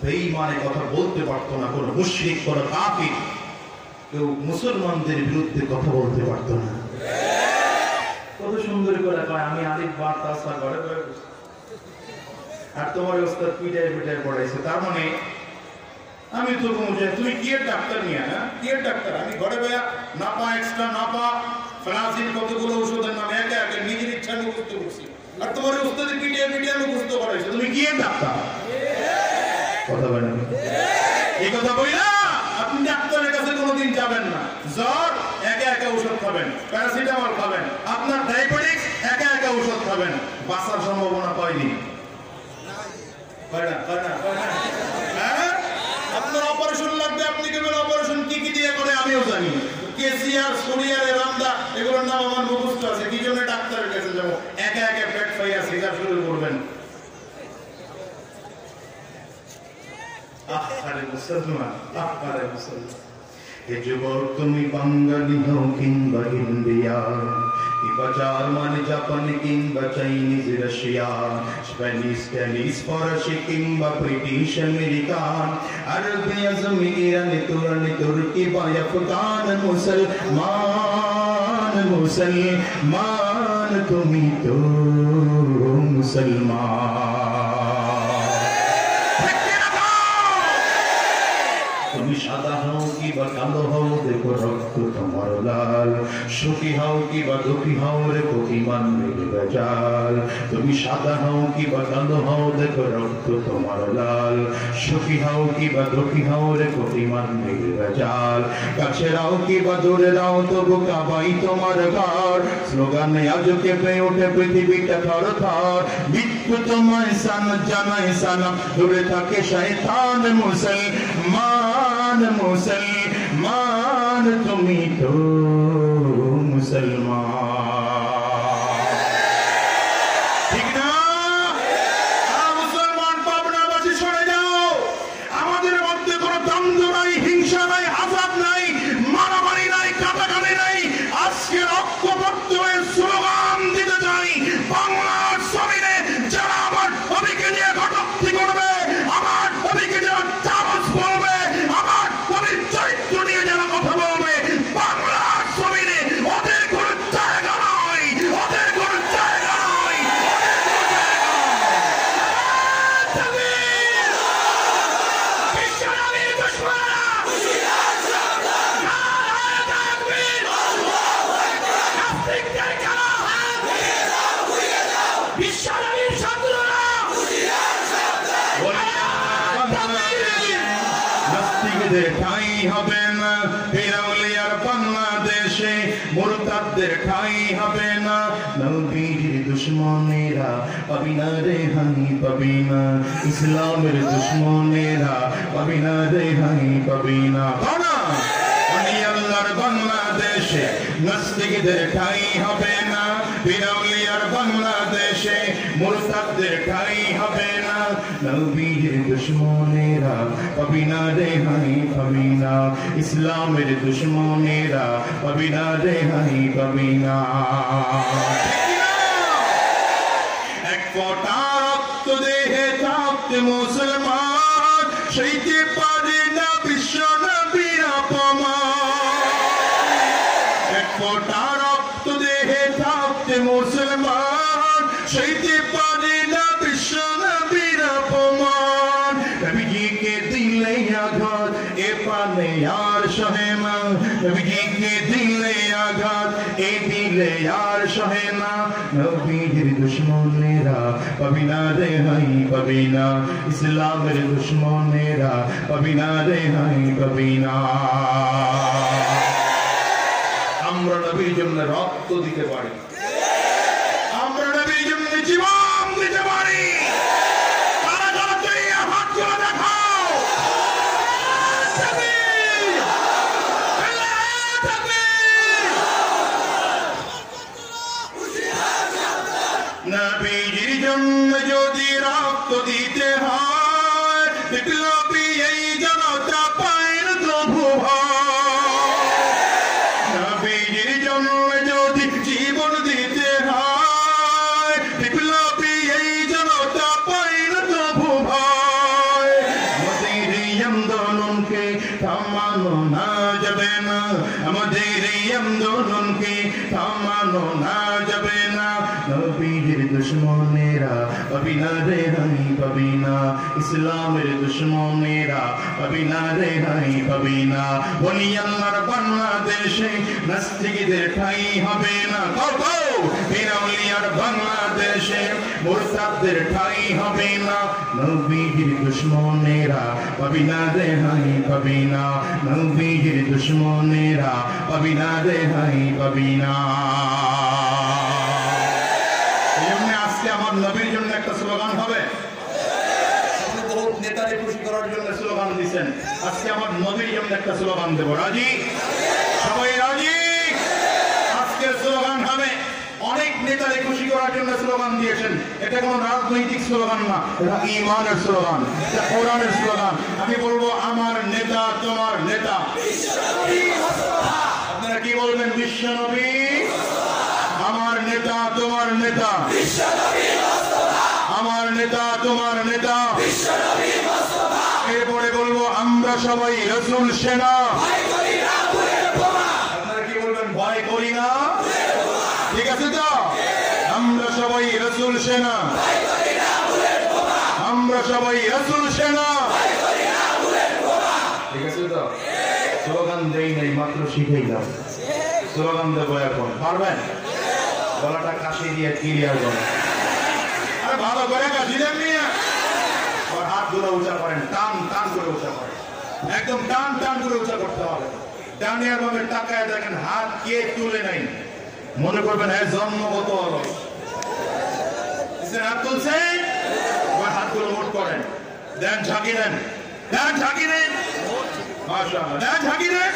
বেঈমানে কথা বলতে পারতো না, কোন মুশরিক, কোন কাফির কেউ মুসলমানদের বিরুদ্ধে কথা বলতে পারতো না। কত সুন্দর করে কয় আমি আলিফ বা তাসা ঘরে ঘরে আর তোমার ওস্তাদ পিটায় পিটায় পড়াইছে। তার মানে আমি তো তুমি কি এর ডাক্তার নিয়ে, হ্যাঁ কি এর ডাক্তার? আমি ঘরে বয়া নাপা এক্সট্রা নাপা ফ্লাজিন কতগুলো ওষুধের নাম একে একে নিজের ইচ্ছা মুখস্থ করছি, আর তোমার ওস্তাদের পিটায় পিটায় মুখস্থ করাইছে। তুমি কি এর ডাক্তার? কথা বলেন এই কথা বইলা আপনি ডাক্তারের কাছে কোনোদিন যাবেন না। জ্বর একে একে ওষুধ খাবেন, প্যারাসিটামল খাবেন, আপনার ডায়াবেটিস একে একে ওষুধ খাবেন, বাঁচার সম্ভাবনা কয়দিন? হ্যাঁ, আপনার অপারেশন লাগবে, আপনি কেবল অপারেশন কি কি দিয়ে করে আমিও জানি। কেসিআর, সোনিয়ার, রামদা এগুলোর নাম আমার মুখস্থ আছে। কি জন্য ডাক্তারের কাছে যাবো? একে একে পেট ফাইয়া সিজার শুরু করবেন। আরে মুসলমান, আরে মুসলমান, এ যুবক তুমি বাঙালি হও কিংবা ইন্ডিয়ান, কিংবা জার্মান, জাপান কিংবা চাইনিজ, রাশিয়া, স্প্যানিশ, টেনিস, ফরাসি কিংবা ব্রিটিশ, আমেরিকান, আরবি, আজমি, ইরানি, তুরানি, তুর্কি বা আফগান, মুসলমান, মুসলমান তুমি তো মুসলমান। তুমি সাদা হও কি বা কালো হও, দেখো রক্ত তোমার লাল, সুখী হও কি বা দুঃখী হও, রেখো ইমান নির্ভেজাল। তুমি সাদা হও কি বা কালো হও, দেখো রক্ত তোমার লাল, সুখী হও কি বা দুঃখী হও, রেখো ইমান নির্ভেজাল। কাছে রাও কি বা দূরে রাও, তবু কাবাই তোমার ঘর। স্লোগানে আজ কেঁপে ওঠে পৃথিবীটা থর থর, বিক্ষু তোমায় জানাই সালাম, দূরে থাকে শয়তান। মুসলমান, মুসলমান মুসলমান তুমি তো মুসলমান ঠিক না মুসলমান পাবনাবাসী শুনে যাও আমাদের মধ্যে কোনো দ্বন্দ্ব নাই হিংসা নাই আজাদ নাই মারামারি নাই কাটাকাটি নাই আজকে ঐক্যবদ্ধ হয়ে স্লোগান দিতে চাই বাংলার জমিনে যারা আমার নবীকে নিয়ে কটূক্তি করবে আমার নবীকে যারা চামচ বলবে আমার নবীর চরিত্র নিয়ে যারা কথা বলবে বাংলার জমিনে ওদের কোনো জায়গা নয় ওদের কোনো জায়গা নয় ঠাই হবে না ফেরাউলিয়ার বাংলাদেশে মুরতাদদের ঠাই হবে না নবীর দুশমনেরা পাবি না রেহাই পাবি না ইসলামের দুশমনেরা পাবি না রেহাই পাবি না আল্লাহর বাংলাদেশে নাস্তিকদের ঠাই হবে না ফেরাউলিয়ার বাংলাদেশে মুরতাদদের ঠাই হবে না নবীর দুশমনেরা পাবি না রেহাই পাবি না ইসলামের দুশমনেরা পাবি না রেহাই পাবি না এক ফোঁটা রক্ত দেহে থাকতে মুসলমান সইতে পারে না বিশ্ব নবীর অপমান এক ফোঁটা রক্ত দেহে থাকতে মুসলমান সইতে পারে না বিশ্ব নবীর অপমান নবীজিকে দিলে আঘাত এ পানে আর সহে না নবীজিকে দিলে আঘাত এ দিলে আর সহে না নবীর দুশমনেরা পাবি না রেহাই পাবি না ইসলামের দুশমনেরা পাবি না রেহাই পাবি না আমরা নবীর জন্য রক্ত দিতে পারি আমরা নবীর জন্য জীবন দিতে পারি কারা কারা তুই হাত তুলে দেখাও নবীর জন্য যদি রক্ত দিতে হয় বিপ্লবী এই জনতা পায় না তবু নবীর জন্য যদি জীবন দিতে হয় বিপ্লবী এই জনতা পায় না তবু ভয় আমাদের এই আন্দোলনকে থামানো না যাবে না আমাদের এই আন্দোলনকে থামানো না যাবে না নবীর দুশমনেরা পাবি না রেহাই পাবি না ইসলামের দুশমনেরা পাবি না রেহাই পাবি না বলি আল্লাহর বাংলাদেশে নাস্তিকদের ঠাই হবে না ফেরাউলিয়ার বাংলাদেশে মুরতাদদের ঠাই হবে না নবীর দুশমনেরা পাবি না রেহাই পাবি না নবীর দুশমনেরা পাবি না রেহাই পাবি না আজকে আমার নবীর জন্য একটা স্লোগান হবে বহুত নেতারে খুশি করার জন্য স্লোগান দিচ্ছেন আজকে আমার নবীর জন্য একটা স্লোগান দেব রাজি সবাই রাজি আজকে স্লোগান হবে অনেক নেতারে খুশি করার জন্য স্লোগান দিয়েছেন এটা কোনো রাজনৈতিক স্লোগান না এটা ঈমানের স্লোগান এটা কোরআনের স্লোগান আমি বলবো আমার নেতা তোমার নেতা আপনারা কি বলবেন বিশ্বনবী আমার নেতা তোমার নেতা আমার নেতা তোমার নেতা এরপরে বলবো আমরা সবাই রাসূল সেনা আপনারা কি বলবেন ভয় করি না ঠিক আছে তো আমরা সবাই রাসূল সেনা আমরা সবাই রাসূল সেনা ঠিক আছে তো স্লোগান দেই নাই মাত্র শিখাইলাম স্লোগান দেবো এখন পারবেন গলাটা কাশি দিয়ে ক্লিয়ার করে আরে ভালো করে কাশি দেন নিয়ে আর হাতগুলো উঁচা করেন টান টান করে উঁচা করেন একদম টান টান করে উঁচা করতে হবে ডানিয়া ভাবে তাকায় দেখেন হাত কে তুলে নাই মনে করবেন হ্যাঁ জন্মগত হলো হাত তুলছেন হাতগুলো মোট করেন দেন ঝাঁকি দেন দেন ঝাঁকি দেন মাশাআল্লাহ দেন ঝাঁকি দেন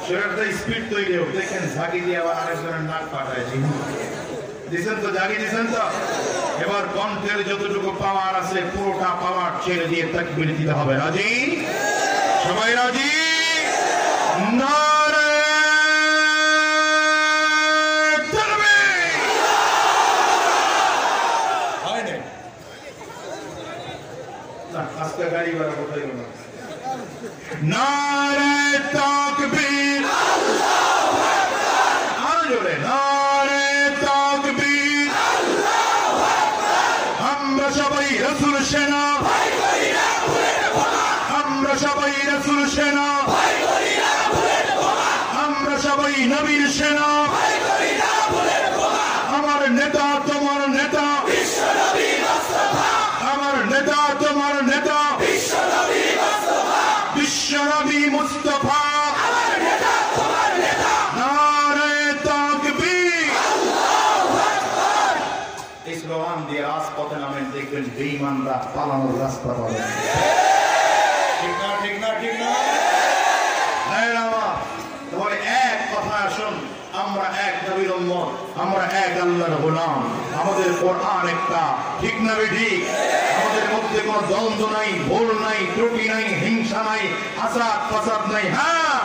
শরীরটা স্পিড তৈরি হোক, দেখেন ঝাঁকি দিয়ে আবার আরেকজনের নাক ফাটাইছি। দিছেন তো, জাগি দিছেন তো। এবার কণ্ঠের যতটুকু পাওয়ার আছে পুরোটা পাওয়ার ছেড়ে দিয়ে তাকবীর দিতে হবে। রাজি? সবাই রাজি? নারে তাকবীর! হয় না না, আজকে গাড়ি ভাড়া কোথায় গেল? নারে তাকবীর! আরো জোরে নারে তাকবীর! আমরা সবাই রাসূল সেনা, আমরা সবাই রাসূল সেনা, আমরা সবাই নবীর সেনা। আমার নেতা তোমার নেতা, আমার নেতা তোমার নেতা, বিশ্বনবী মুস্তাফা। নারে তাকবীর! এই স্লোগান দিয়ে রাজপথে নামেন, দেখবেন বেঈমানরা পালানোর রাস্তা পাবে। ঠিক না ঠিক না ঠিক না তাহলে এক কথা আসুন, আমরা এক নবীর উম্মত, আমরা এক আল্লাহর গোলাম, আমাদের কোরআন একটা, ঠিক না ঠিক? আমাদের মধ্যে কোনো দ্বন্দ্ব নাই, ভুল নাই, ত্রুটি নাই, হিংসা নাই, হাসাদ ফাসাদ নাই। হ্যাঁ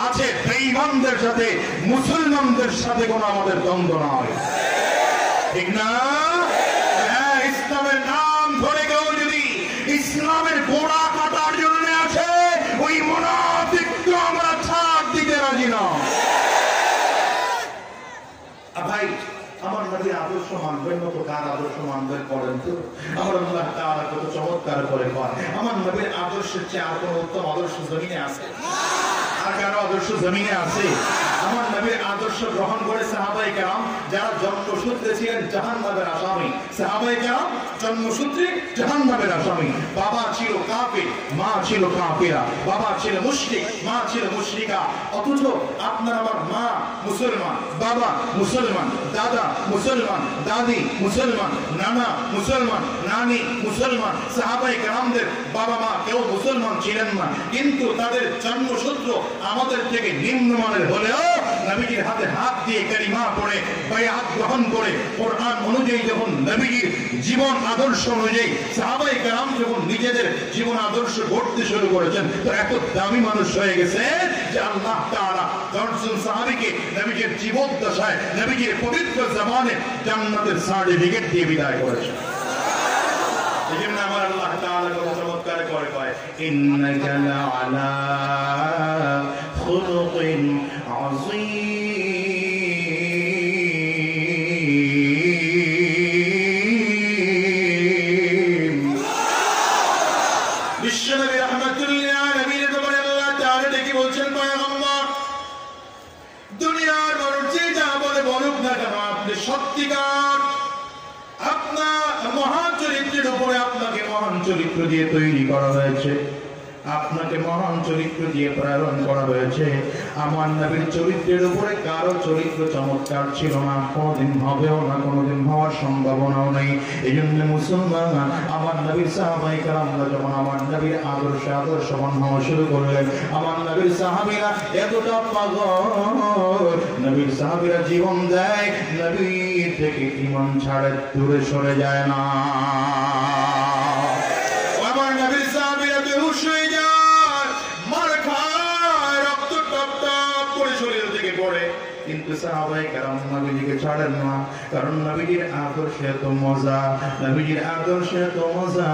আছে, বেঈমানদের সাথে মুসলমানদের সাথে কোনো আমাদের দ্বন্দ্ব নাই, ঠিক না? হ্যাঁ, ইসলামের নাম ধরে কেউ যদি ইসলামের গোড়া কাটার জন্য আছে, ওই মুনাফিককে আমরা ছাড় দিতে রাজি না। ভাই, আমার নবীর আদর্শ মানবেন না তো কার আদর্শ মানবেন করেন তো? আমার আল্লাহ তাআলা কত চমৎকার করে কয়, আমার নবীর আদর্শের চেয়ে আর কোনো উত্তম আদর্শ জমিনে আছে? আর কারো আদর্শ জমিনে আছে? আমার নবীর আদর্শ গ্রহণ করে সাহাবায়ে কেরাম, যারা জন্মসূত্রে ছিলেন জাহান্নামের আসামি। সাহাবায়ে কেরাম জন্মসূত্রে জাহান্নামের আসামি। বাবা ছিল কাফির, মা ছিল কাফিরা, বাবা ছিল মুশরিক, মা ছিল মুশরিকা। অথচ আপনার আমার মা মুসলমান, বাবা মুসলমান, দাদা মুসলমান, দাদি মুসলমান, নানা মুসলমান, নানি মুসলমান। সাহাবায়ে কেরামদের বাবা মা কেউ মুসলমান ছিলেন না, কিন্তু তাদের জন্মসূত্র আমাদের থেকে নিম্নমানের হলেও নবীজির হাতে হাত দিয়ে কালিমা পড়ে বায়াত গ্রহণ করে কোরআন অনুযায়ী যখন নবীজির জীবন আদর্শ অনুযায়ী সাহাবায়ে কেরাম যখন নিজেদের জীবন আদর্শ গড়তে শুরু করেছেন, তো এত দামি মানুষ হয়ে গেছে যে আল্লাহ তাআলা 10 জন সাহাবীকে নবীজির জীবদ্দশায় নবীজির পবিত্র জামানে জান্নাতের সার্টিফিকেট দিয়ে বিদায় করেছেন। এজন্য আমার আল্লাহ তাআলা কত চমৎকার করে কয়, ইন্নাকা লাআলা খুলুকিন আযীম। বিশ্বনবী রাহমাতুল লিল আলামিনের ব্যাপারে আল্লাহ তাআলা ডেকে বলছেন, পয়গম্বর, দুনিয়ার মানুষ যে যা বলে বলুক না কেন, আপনি সত্যিকার আপনার মহান চরিত্রের উপরে আপনাকে মহান চরিত্র দিয়ে তৈরি করা হয়েছে, আপনাকে মহান চরিত্র দিয়ে প্রেরণ করা হয়েছে। আমার নবীর চরিত্রের উপরে কারো চরিত্র চমৎকার ছিল না, কোনোদিন হবেও না, কোনোদিন হওয়ার সম্ভাবনাও নেই। এই জন্য মুসলমান আমার নবীর সাহাবায়ে কেরামরা যখন আমার নবীর আদর্শবান হওয়া শুরু করলেন, আমার নবীর সাহাবীরা এতটা পাগল, নবীর সাহাবীরা জীবন দেয়, নবী থেকে ঈমান ছাড়ে দূরে সরে যায় না। আমার নবীর সাহাবীরা বেহুশ হয়ে যায়, মার খায়, রক্ত টপ টপ করে শরীর থেকে পড়ে, কিন্তু সাহাবায়ে কেরাম নবীজিকে ছাড়েন না, কারণ নবীজির আদর্শে এত মজা, নবীজির আদর্শে এত মজা,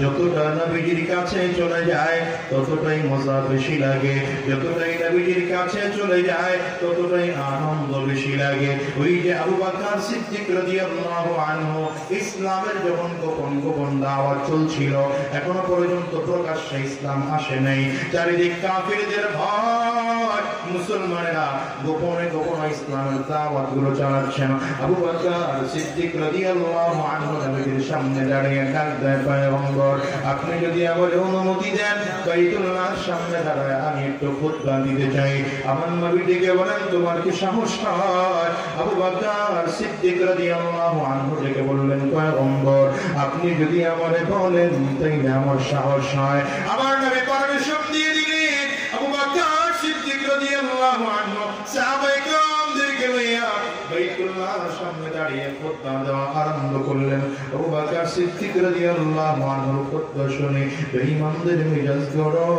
যতটা নবীজির কাছে চলে যায় ততটাই মজা বেশি লাগে, যতটাই নবীজির কাছে চলে যায় ততটাই আনন্দ বেশি লাগে। ওই যে আবু বকর সিদ্দিক রাদিয়াল্লাহু আনহু ইসলামের যখন গোপন গোপন দাওয়াত চলছিল, এখনো পর্যন্ত প্রকাশ্যে ইসলাম আসে নাই, চারিদিক কাফিরদের ভয়, মুসলমানেরা গোপনে গোপনে ইসলামের দাওয়াত গুলো চালাচ্ছেন। আবু বকর সিদ্দিক রাদিয়াল্লাহু আনহু নবীর সামনে দাঁড়িয়ে ডাক দেয়, পয়গম্বর, আপনি যদি আমার অনুমতি দেন বাইতুল্লাহর সামনে দাঁড়ায় আমি একটু খুতবা দিতে চাই। আমার নবী ডেকে বলেন, তোমার কি সাহস হয়? আবু বকর সিদ্দিক রাদিয়াল্লাহু আনহু ডেকে বললেন, পয়গম্বর, আপনি যদি আমারে বলেন তাইলে আমার সাহস হয়। আমার নবী পারমিশন দিয়ে দিলেন। আবু বকর সিদ্দিক রাদিয়াল্লাহু দাঁড়িয়ে খুতবা দেওয়া আরম্ভ করলেন। আবু বকর সিদ্দিক রাদিয়াল্লাহু আনহুর খুতবা শুনে বেঈমানদের মেজাজ গরম,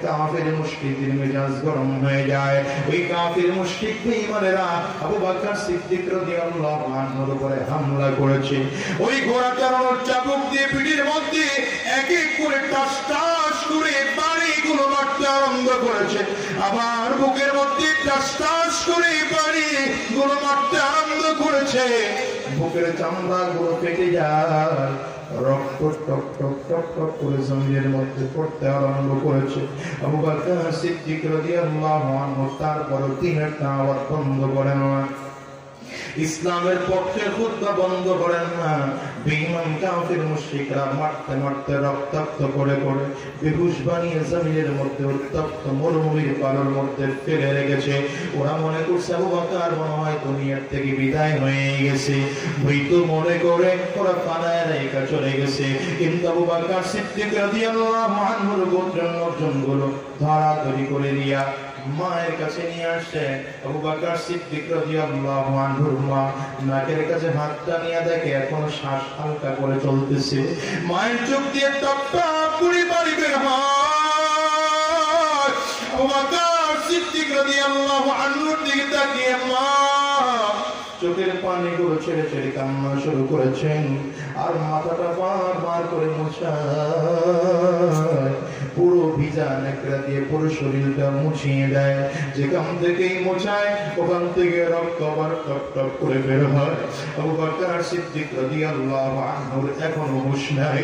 কাফির মুশরিকদের মেজাজ গরম হয়ে যায়। ওই কাফির মুশরিক বেঈমানেরা আবু বকর সিদ্দিক রাদিয়াল্লাহু আনহুর উপরে হামলা করেছে। ওই ঘোড়া চালানোর চাবুক দিয়ে পিঠের মধ্যে এক এক করে টাস টাস করে বাড়িগুলো মারতে আরম্ভ করেছে। আবার বুকের মধ্যে টাস টাস করে বাড়িগুলো মারতে আরম্ভ করেছে। বুকের চামড়া গুলো ফেটে যায়, রক্ত টক টক টক টক করে জমিনের মধ্যে পড়তে আরম্ভ করেছে। আবু বকর সিদ্দিক রাদিয়াল্লাহু আনহু তারপর দিনের দাওয়াত বন্ধ করেন না, ইসলামের পক্ষে খুতবা বন্ধ করেন না। বেঈমান কাফির মুশরিকরা মারতে মারতে রক্তাক্ত করে করে বেহুশ বানিয়ে জমিনের মধ্যে উত্তপ্ত মরুভূমির পালর মধ্যে ফেলে রেখেছে। ওরা মনে করছে আবু বকর মনে হয় দুনিয়ার থেকে বিদায় হয়ে গেছে, মৃত্যু মনে করে ওরা পালায় রেখে চলে গেছে। কিন্তু আবু বকর সিদ্দিক রাদিয়াল্লাহু আনহুর গোত্রের লোকজনগুলো ধরাধরি করে দিয়া মায়ের কাছে নিয়ে আসে। আবু বকর সিদ্দিক রাদিয়াল্লাহু আনহুর মা নাকের কাছে হাতটা নিয়ে দেখে এখনো শ্বাস হালকা করে চলতেছে। মায়ের চোখ দিয়ে টপ টপ করে পানি বের হয়। আবু বকর সিদ্দিক রাদিয়াল্লাহু আনহুর দিকে তাকিয়ে মা চোখের পানিগুলো ছেড়ে ছেড়ে কান্না শুরু করেছেন। আর মাথাটা বারবার করে মোছায়, পুরো ভিজা নেকড়া দিয়ে পুরো শরীরটা মুছিয়ে দেয়। যেখান থেকেই মোছায় ওখান থেকে রক্ত আবার টপ টপ করে বের হয়। আবু বকর সিদ্দিক রাদিয়াল্লাহু আনহুর এখনো হুঁশ নাই,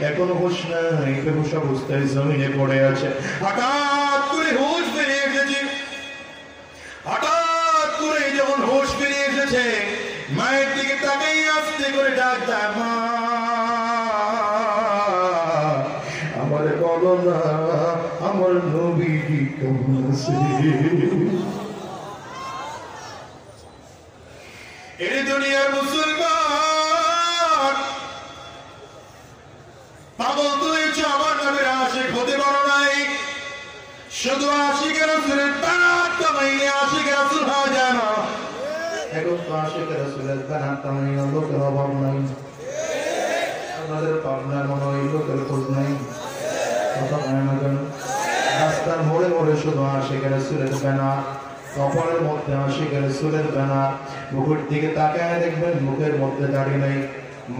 এখনো হুঁশ নাই, বেহুশ অবস্থায় জমিনে পড়ে আছে। হঠাৎ করে হুঁশ বেরিয়ে এসেছে। হঠাৎ করে যখন হুঁশ বেরিয়ে এসেছে, মায়ের দিকে তাকাই আস্তে করে ডাক দেয়, মা আমার বলো না আমার নবীজি কেমন আছে? এই দুনিয়ার মুসলমান পাগল তুইছে আমার নবীর আশিক হতে পারো নাই। শুধু আশিকের রাসূলের বানাত তামাইলে আশিকের রাসূল হওয়া যায় না। এখন তো আশিকের রাসূলের বানাত তামাইলে লোকের অভাব নাই। আপনাদের পাবনার মনে হয় লোকের খোঁজ নাই। রাস্তার মোড়ে মোড়ে শুধু আশিকের রাসূলের ব্যানার, কপালের মধ্যে আশিকের রাসূলের ব্যানার। মুখের দিকে তাকায় দেখবেন মুখের মধ্যে দাড়ি নেই,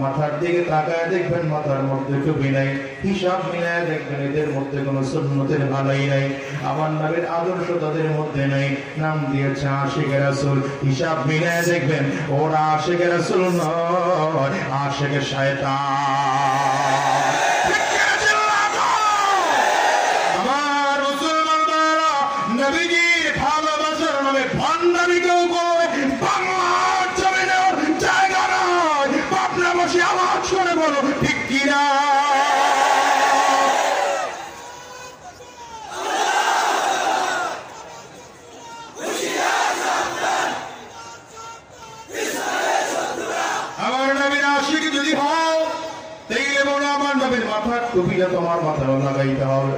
মাথার দিকে তাকায় দেখবেন মাথার মধ্যে টুপি নাই। হিসাব মিলায় দেখবেন এদের মধ্যে কোনো সুন্নতের ভালাই নাই। আমার নবীর আদর্শ তাদের মধ্যে নাই, নাম দিয়েছে আশিকে রাসূল। হিসাব মিলায় দেখবেন ওরা আশিকে রাসূল নয়, আশিকে শয়তান। আমার মুসলমানরা নবীজির ভালোবাসার নামে ভণ্ডামি কেউ করে বাংলার জমিনের জায়গা নয়। পাবনা বসে আওয়াজ করে বলো ঠিক কিনা? আমার নবীর আশিক যদি হও তাইলে বলো আমার নবীর মাথার টুপিটা তোমার মাথায় লাগাইতে হবে,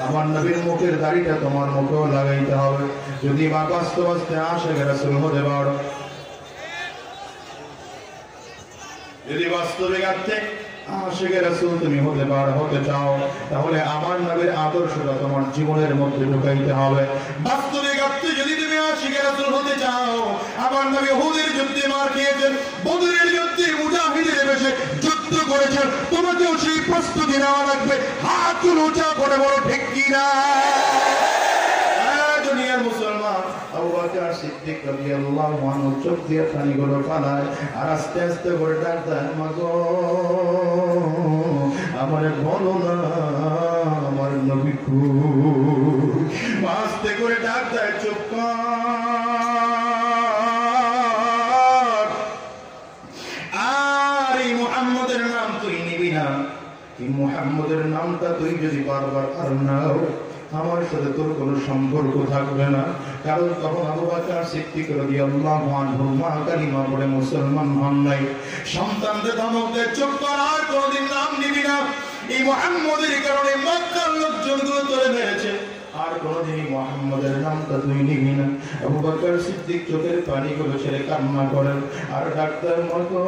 আমার নবীর মুখের দাড়িটা তোমার মুখেও লাগাইতে হবে। যদি বা বাস্তব আশিকে রাসূল হতে পারো, যদি বাস্তবিক অর্থে আশিকে রাসূল তুমি হতে চাও, তাহলে আমার নবীর আদর্শটা তোমার জীবনের মধ্যে ঢুকাইতে হবে। বাস্তবিক অর্থে যদি তুমি আশিকে রাসূল হতে চাও, আমার নবী উহুদের যুদ্ধে মার খেয়েছেন, বদরের যুদ্ধে মুজাহিদের বেশে যুদ্ধ করেছেন, তোমাকেও সেই প্রস্তুতি নেওয়া লাগবে। হাত তুলে উঁচা করে বলো ঠিক কিনা? দুনিয়ার মুসলমান আবু বকর সিদ্দিক রাদিয়াল্লাহু আনহু চোখ দিয়ে পানিগুলো ফালায় আর আস্তে আস্তে করে ডাক দেয়, মাগো আমার বলো না আমার নবী কই? আস্তে করে ডাক দেয়, চুপ কর। আর এই মুহাম্মদের নাম তুই নিবি না। এই মুহাম্মদের নামটা তুই যদি বারবার আর নাও, আমার সাথে তোর কোনো সম্পর্ক থাকবে না। কারণ তখন আবু বকর সিদ্দিক রাদিয়াল্লাহু আনহু মা কালিমা পড়ে মুসলমান হন নাই। সন্তানদের ধমক দেয়, চুপ কর, আর কোনদিন নাম নিবি না। এই মুহাম্মদের কারণে মক্কার লোকজনগুলো তোরে মেরেছে, আর কোনদিনই মুহাম্মাদের নামটা তুই নিবি না। আবু বকর সিদ্দিক চোখের পানিগুলো ছেড়ে কান্না করেন আর ডাক্তার মতো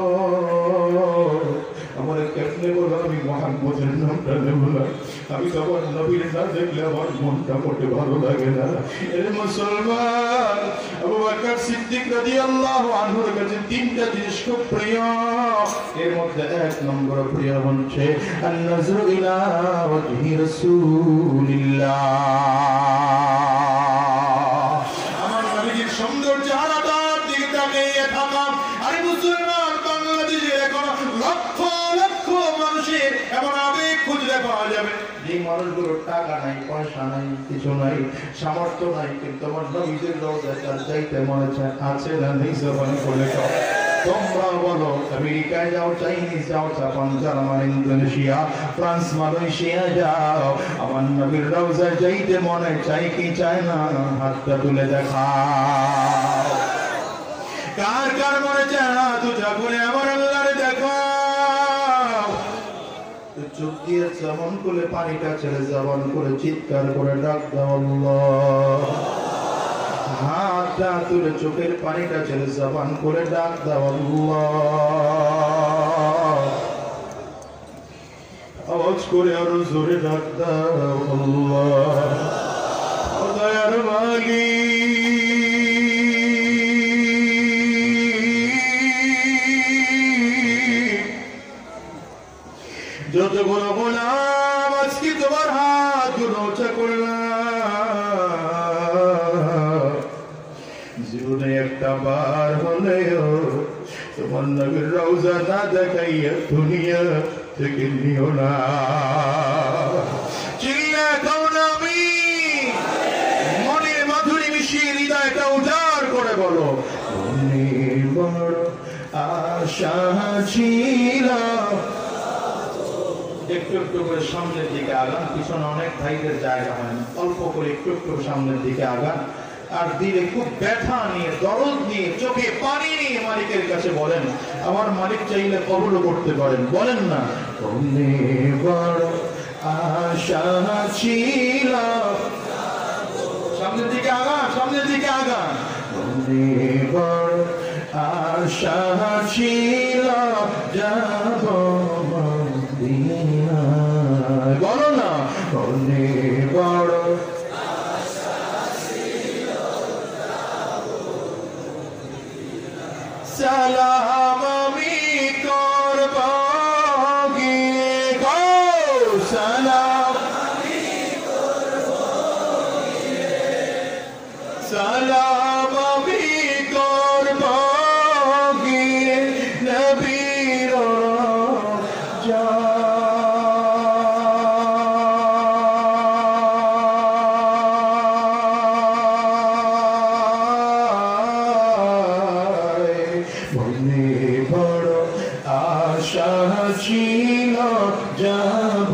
আমার কেমনে বলো আমি মুহাম্মাদের নামটা নেব না, আমি তখন নবীর না দেখলে আমার মনটা মোটে ভালো লাগে না। এর মুসলমান আবু বকর সিদ্দিক রাদিয়াল্লাহু আনহুর কাছে তিনটা জিনিস খুব প্রিয়, এর মধ্যে এক নম্বর প্রিয় হচ্ছে আন-নাজরু ইলা ওয়াজহি রাসূলিল্লাহ, আমার নবীর সৌন্দর্য আলাদার দিকে তাকিয়ে থাকা। আরে মুসলমান, বাংলাদেশে এখন লক্ষ লক্ষ মানুষের এমন আবেগ খুঁজে পাওয়া যাবে যে মানুষগুলোর টাকা নাই, পয়সা নাই, কিছু নাই, সামর্থ্য নাই, কিন্তু আমার নবীদের রওজা তার চাইতে মনে চায় আছে না নেই? জবান খুলে কও। তোমরা বলো, আমেরিকায় যাও, চাইনিজ যাও, Japan, Germany, Indonesia, France, Malaysia যাও, আমার নবীর রওজা যাইতে মনে চাই কি চায় না? হাতটা তুলে দেখা। কার কার মনে চায়? হাত উঁচা করে আমার আল্লাহরে দেখো। চোখ দিয়ে জবান খুলে পানিটা ছেড়ে জবান করে চিৎকার করে ডাক দাও আল্লাহ। হাতটা তুলে চোখের পানিটা ছেড়ে জবান করে ডাক দাও আল্লাহ। আওয়াজ করে আরো জোরে ডাক দাও আল্লাহ। দয়ার মালিক, যতগুলো গোলাম আজকে তোমার হাতগুলো উঁচা করলাম, জীবনে একটা বার হলেও তোমার নবীর রওজা না দেখাইয়া দুনিয়া থেকে নিও না। চিল্লা খাও না আমি, মনের মাধুরী মিশিয়ে হৃদয়টা উজাড় করে বলো, মনের বড় আশা ছিল। একটু একটু করে সামনের দিকে আগান, পিছনে অনেক ভাইদের জায়গা হয় না, অল্প করে একটু একটু সামনের দিকে আগান আর দিলে খুব ব্যথা নিয়ে, দরদ নিয়ে, চোখে পানি নিয়ে মালিকের কাছে বলেন। আমার মালিক চাইলে কবুল করতে পারেন, বলেন না? বড় আশা ছিল। সামনের দিকে আগান, সামনের দিকে আগান। বড় আশা ছিল যাব মদিনায়, বলো না? বড় সালাম আমি করব গিয়ে গো, সালাম সালাম আমি করব গিয়ে নবীর রওজা। ছিল যাব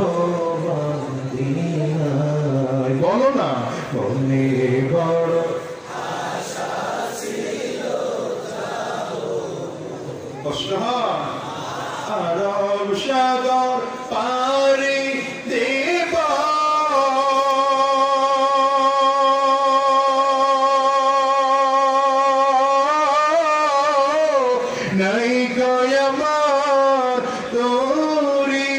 মদিনায়, বলো না? মনে বড় আশা ছিল যাব। কষ্ট হয়? আরব সাগর পারি দেব, নাই গয় আমার তোরি,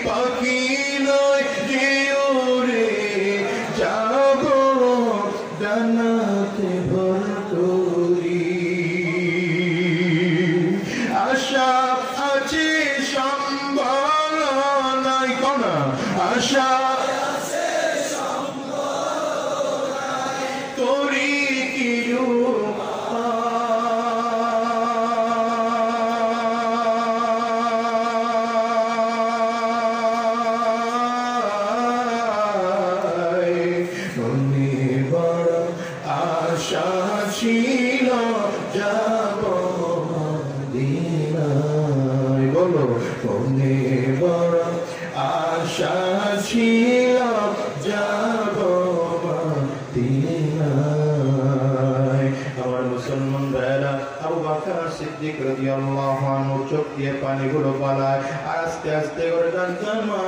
পাখি নয় যে ওরে যাব ডানাতে ভর করি। আশা আছে সম্বল নাই, কোনা আশা করি কি বড় আশা ছিল যাব মদিনায়, বলো? মনে বড় আশা ছিল যাব মদিনায়। আমার মুসলমান ভাইরা, আবু বকর সিদ্দিক রাদিয়াল্লাহু আনহু চোখ দিয়ে পানিগুলো পালায় আর আস্তে আস্তে করে ডাকতে মা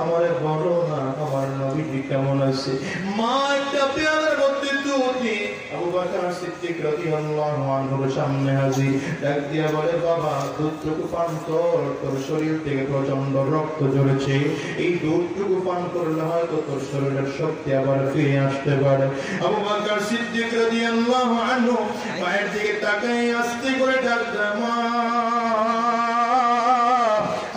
আমার বলো না আমার নবীজি কেমন আছে মা একটা পেয়ালার মধ্যে দুধ নিয়ে আবু বকর সিদ্দিক রাদিয়াল্লাহু আনহুর সামনে হাজির ডাক দিয়া বলে বাবা দুধটুকু পান কর তোর শরীর থেকে প্রচন্ড রক্ত ঝরেছে এই দুধটুকু পান করলে হয়তো তোর শরীরের শক্তি আবার ফিরে আসতে পারে আবু বকর সিদ্দিক রাদিয়াল্লাহু আনহু মায়ের দিকে তাকায় আস্তে করে ডাক দেয় মা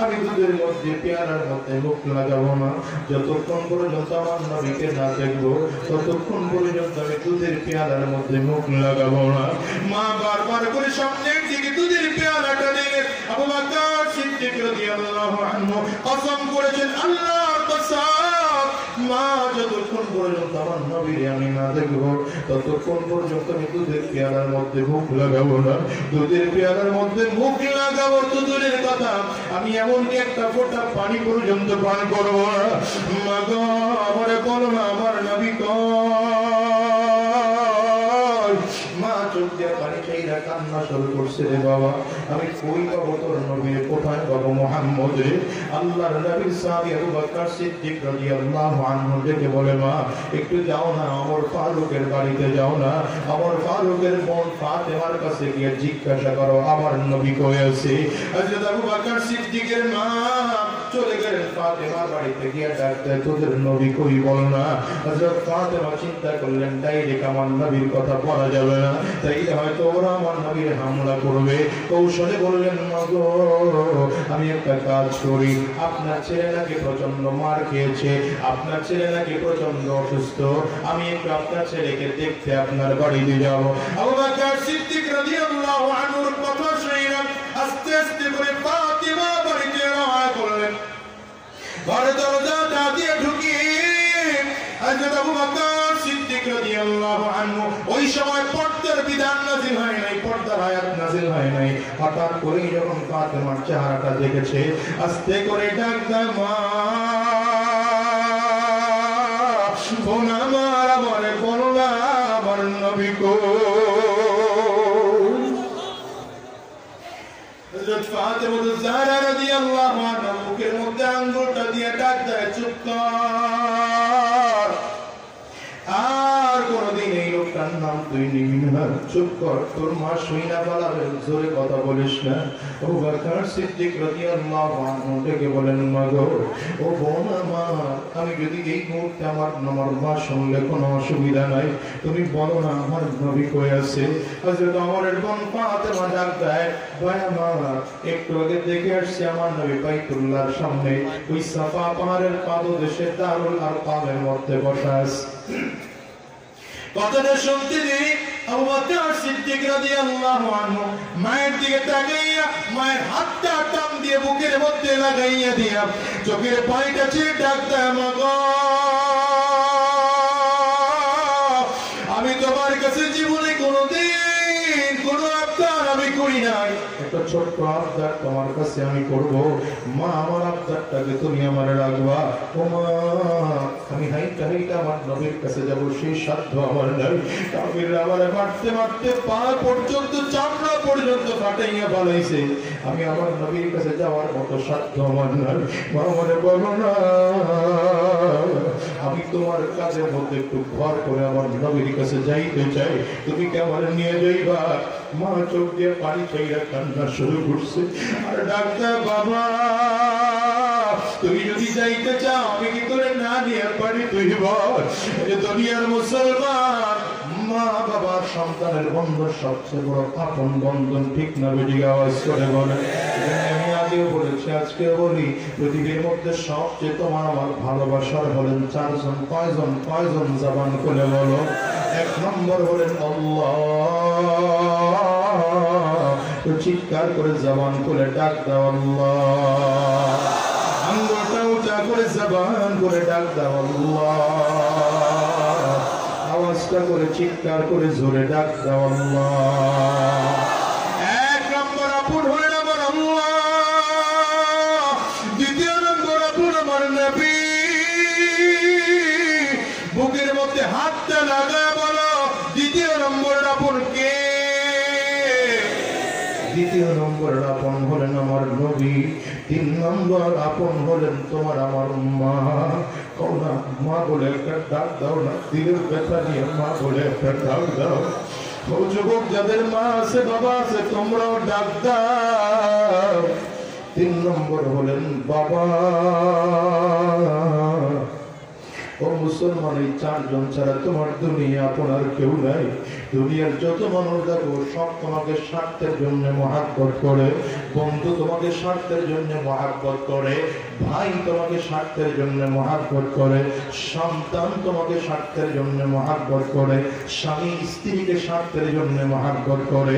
আমি দুধের মধ্যে পেয়ারার মধ্যে মুখ লাগাবো না যতক্ষণ পর্যন্ত আমার নবীকে না দেখবো ততক্ষণ পর্যন্ত আমি দুধের পেয়ারার মধ্যে মুখ লাগাবো না মা বারবার করে সামনের দিকে দুধের পেয়ারাটা দিলে আবু বকর সিদ্দিক রাদিয়াল্লাহু আনহু কসম করেছেন আল্লাহর কসম মা যতক্ষণ পর্যন্ত আমার নবীকে আমি না দেখবো ততক্ষণ পর্যন্ত আমি দুধের পেয়ারার মধ্যে মুখ লাগাবো না দুধের পেয়ারার মধ্যে মুখ লাগাবো তো দূরের কথা আমি এমনকি একটা ফোঁটা পানি পর্যন্ত পান করবো না মা গো আমারে বলো না আমার নবী মা চোখ দিয়ে পানি চাইরা কান্না শুরু করছে রে বাবা আমি কই পাবো তোর নবী কোথায় পাবো মুহাম্মদ রে আল্লাহর নবীর সাহাবী আবু বকর সিদ্দিক রাদিয়াল্লাহু আনহু ডেকে বলে মা একটু যাও না ওমর ফারুকের বাড়িতে যাও না ওমর ফারুকের বোন ফাতেমার কাছে গিয়ে জিজ্ঞাসা করো আমার নবী কই আছে হযরত আবু বকর সিদ্দিকের মা চলে গেলেন ফাতেমার বাড়িতে গিয়ে ডাকতে তোদের নবী কই বল না হযরত ফাতেমা চিন্তা করলেন ডাইরেক্ট আমার নবীর কথা বলা যাবে না তাই হয়তো ওরা আমার নবীর হামলা করবে কৌশলে বললেন মাগো আমি একটা কাজ করি আপনার ছেলে নাকি প্রচন্ড মার খেয়েছে আপনার ছেলে নাকি প্রচন্ড অসুস্থ আমি একটু আপনার ছেলেকে দেখতে আপনার বাড়িতে যাব আবু বকর সিদ্দিক রাদিয়াল্লাহু আনহুর কথা শুনে আস্তে আস্তে করে ফাতিমা বাড়িতে রওনা করলেন ঘরে দরজাটা দিয়ে ঢুকি হযরত আবু বকর সিদ্দিক রাদিয়াল্লাহু আনহু ওই সময় পর্দার বিধান নাযিল হয় নাই পর্দার আয়াত নাযিল হয় নাই হঠাৎ করে যখন ফাতেমার চেহারাটা দেখেছে আস্তে করে ডাক দেয় মা বোন আমার আমারে বললা আমার নবী কই হযরত ফাতেমা জাহরা রাদিয়াল্লাহু আনহা বুকের মধ্যে আঙ্গুলটা দিয়ে ডাক দেয় চুপ কর আর কোনদিন এই লোকটার নাম তুই নিবি না চুপ কর তোর মা শুইনা বলাবে জোরে কথা বলিস না আবু বকর সিদ্দিক রাদিয়াল্লাহু আনহু ডেকে বলেন মা গো ও বোন আমার আমি যদি এই মুহূর্তে আমার মা শুনলে কোনো অসুবিধা নাই তুমি বলো না আমার নবী কই আছে হযরত ওমরের বোন ফাতেমা ডাক দেয় ভাই আমার একটু আগে দেখে আসছি আমার নবী বাইতুল্লাহর সামনে ওই সাফা পাহাড়ের পাদদেশে দারুল আরকামের মধ্যে বসা আছে কথাটা শুনতে দিই আবু বকর সিদ্দিক রাদিয়াল্লাহু আনহু মায়ের দিকে তাকাইয়া মায়ের হাতটা টান দিয়ে বুকের মধ্যে লাগাইয়া দিয়া চোখের পানিটা ছেড়ে ডাক দেয় মা গো আমি তোমার কাছে জীবনে কোনোদিন কোনো আবদার আমি করি নাই একটা ছোট্ট আবদার তোমার কাছে আমি করব মা আমার আবদারটাকে তুমি আমারে রাখবা ও মা আমি হাইটা আমার নবীর কাছে যাব সেই সাধ্য আমার নাই কাফিররা আমারে মারতে মারতে পা পর্যন্ত চামড়া পর্যন্ত ফাটাইয়া ফেলাইছে আমি আমার নবীর কাছে যাওয়ার মতো সাধ্য আমার নাই মা আমারে বলো না আমি তোমার কাজের মধ্যে একটু ঘর করে আমার নবীর কাছে যাইতে চাই তুমি কি আমার নিয়ে যাইবা মা চোখ দিয়ে পানি চাইরা কান্না শুরু করছে আর ডাক্তার বাবা তুমি যদি যাইতে চাও আমি কি তোরে না নিয়ে পারি তুই বল দুনিয়ার মুসলমান মা বাবার সন্তানের বন্ধন সবচেয়ে বড় আপন বন্ধন ঠিক না বেশি আওয়াজ করে বলে আমি আগেও বলেছি আজকে বলি পৃথিবীর মধ্যে সবচেয়ে তোমার আমার ভালোবাসার হলেন চারজন কয়জন জবান খুলে বলো এক নম্বর হলেন আল্লাহ চিৎকার করে জবান খুলে ডাক দাও আল্লাহ আঙ্গুলটা উঁচা করে জবান করে ডাক দাও আল্লাহ আওয়াজটা করে চিৎকার করে জোরে ডাক দাও আল্লাহ এক নম্বর আপন হলেন আমার আল্লাহ দ্বিতীয় নম্বর আপন আমার নবী বুকের মধ্যে হাতটা লাগায় বলো দ্বিতীয় নম্বর আপন কে নবী। 3 নম্বর আপন হলেন তোমার আমার মা। কও না মা বলে একটা ডাক দাও না, দিলের ব্যথা নিয়ে মা বলে একটা ডাক দাও। ও যুবক যাদের মা আছে বাবা আছে তোমরাও ডাক দাও। 3 নম্বর হলেন বাবা। ও মুসলমান, এই 4 জন ছাড়া তোমার দুনিয়া আপনার কেউ নাই। দুনিয়ার যত মানুষ দেখো সব তোমাকে স্বার্থের জন্য মহাব্বত করে। বন্ধু তোমাকে স্বার্থের জন্য মহাব্বত করে, ভাই তোমাকে স্বার্থের জন্য মহাব্বত করে, সন্তান তোমাকে স্বার্থের জন্য মহাব্বত করে, স্বামী স্ত্রীকে স্বার্থের জন্য মহাব্বত করে,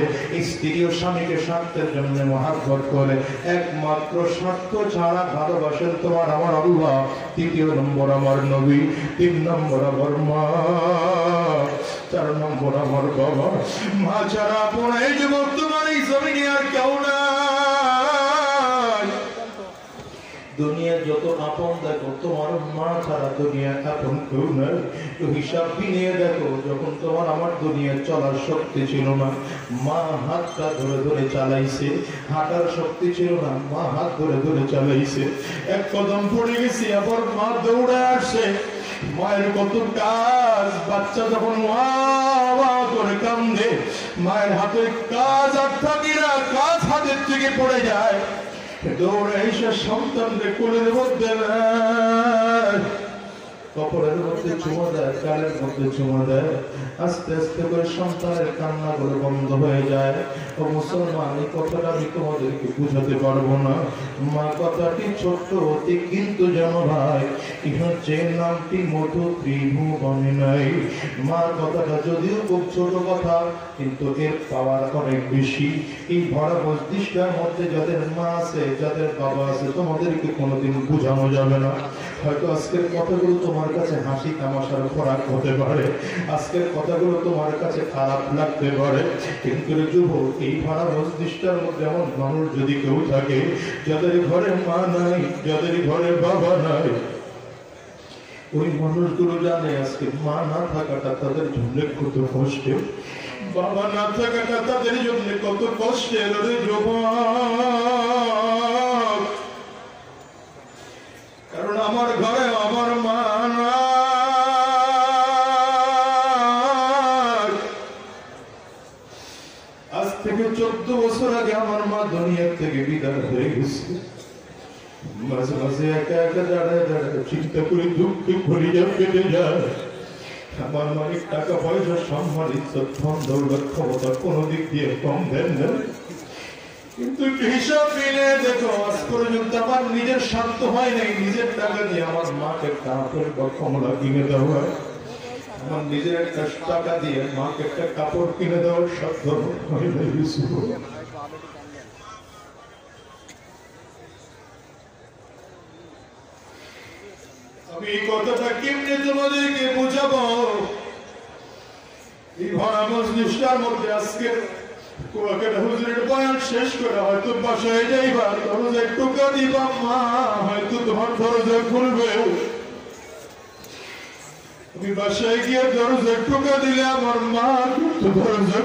স্ত্রীও স্বামীকে স্বার্থের জন্য মহাব্বত করে। একমাত্র স্বার্থ ছাড়া ভালোবাসেন তোমার আমার আল্লাহ। 3 নম্বর আমার নবী, 3 নম্বর আমার মা, 4 নম্বর আমার বাবা। মা ছাড়া আপন এই যুবক তোমার এই জমিনে আর কেউ নাই। দুনিয়া যত আপন দেখো তোমার মা ছাড়া দুনিয়া আপন কেউ নাই। তো হিসাব নিয়ে দেখো, যখন তোমার আমার দুনিয়া চলার শক্তি ছিল না, মা হাতটা ধরে ধরে চালাইছে। হাঁটার শক্তি ছিল না, মা হাত ধরে ধরে চালাইছে। এক কদম পড়ে গেছি আবার মা দৌড়ে আসছে। মায়ের কত কাজ, বাচ্চা যখন ওয়া করে কান্দে, মায়ের হাতে কাজ আর থাকি না, কাজ হাতের থেকে পড়ে যায়। দৌড়ে এসে সন্তানকে কোলের মধ্যে কপড়ের মধ্যে চুমা দেয়, গালের মধ্যে চুমা দেয়। আস্তে আস্তে করে সন্তানের কান্না করে বন্ধ হয়ে যায়। ও মুসলমান, এই কথাটা আমি তোমাদেরকে বুঝাতে পারবো না। মা কথাটি ছোট্ট অতি কিন্তু যেন ভাই হচ্ছে নামটি মধু ত্রিভুবনে নাই। মা কথাটা যদিও খুব ছোট কথা, কিন্তু এর পাওয়ার অনেক বেশি। এই ভরা মস্তিষ্কের মধ্যে যাদের মা আছে, যাদের বাবা আছে, তোমাদেরকে কোনোদিন বোঝানো যাবে না। হয়তো আজকের কথাগুলো তোমার কাছে হাসি তামাশার খোরাক হতে পারে, আজকের কথাগুলো তোমার কাছে খারাপ লাগতে পারে, কিন্তু যুবক এই ভরা মস্তিষ্কের মধ্যে এমন মানুষ যদি কেউ থাকে যাদের ঘরে মা নাই, যাদের ঘরে বাবা নাই, ওই মানুষগুলো জানে আজকে মা না থাকাটা তাদের জন্য কত কষ্টের, বাবা না থাকাটা তাদের জন্য কত কষ্টের। কারণ আমার ঘরে আমার মা নাই। আজ থেকে 14 বছর আগে আমার মা দুনিয়া থেকে বিদায় হয়ে গেছে। মাঝে মাঝে একা একা দাঁড়ায় দাঁড়ায় চিন্তা করে দুঃখে ভরিয়া কেটে যায়। আমার মালিক টাকা পয়সা সম্মান ইজ্জত ধন দৌলত ক্ষমতা কোনো দিক দিয়ে কম দেন না, কিন্তু হিসাব মিলে দেখো আজ পর্যন্ত আমার নিজের স্বার্থ হয় নাই। নিজের টাকা দিয়ে আমার মাকে কাপড় বা কমলা কিনে দেওয়া, আমার নিজের একটা টাকা দিয়ে মাকে একটা কাপড় কিনে দেওয়ার সাধ্য হয় নাই। আমি এই কথাটা কেমনে তোমাদেরকে বুঝাবো? এই ভরা মজলিসটার মধ্যে আজকে কুয়াকাটা হুজুরের বয়ান শেষ করে হয়তো বাসায় যাইবা, দরজা টোকা দিবা, মা হয়তো তোমার দরজা খুলবে। তুমি বাসায় গিয়ে দরজা টোকা দিলে আমার মা কিন্তু দরজা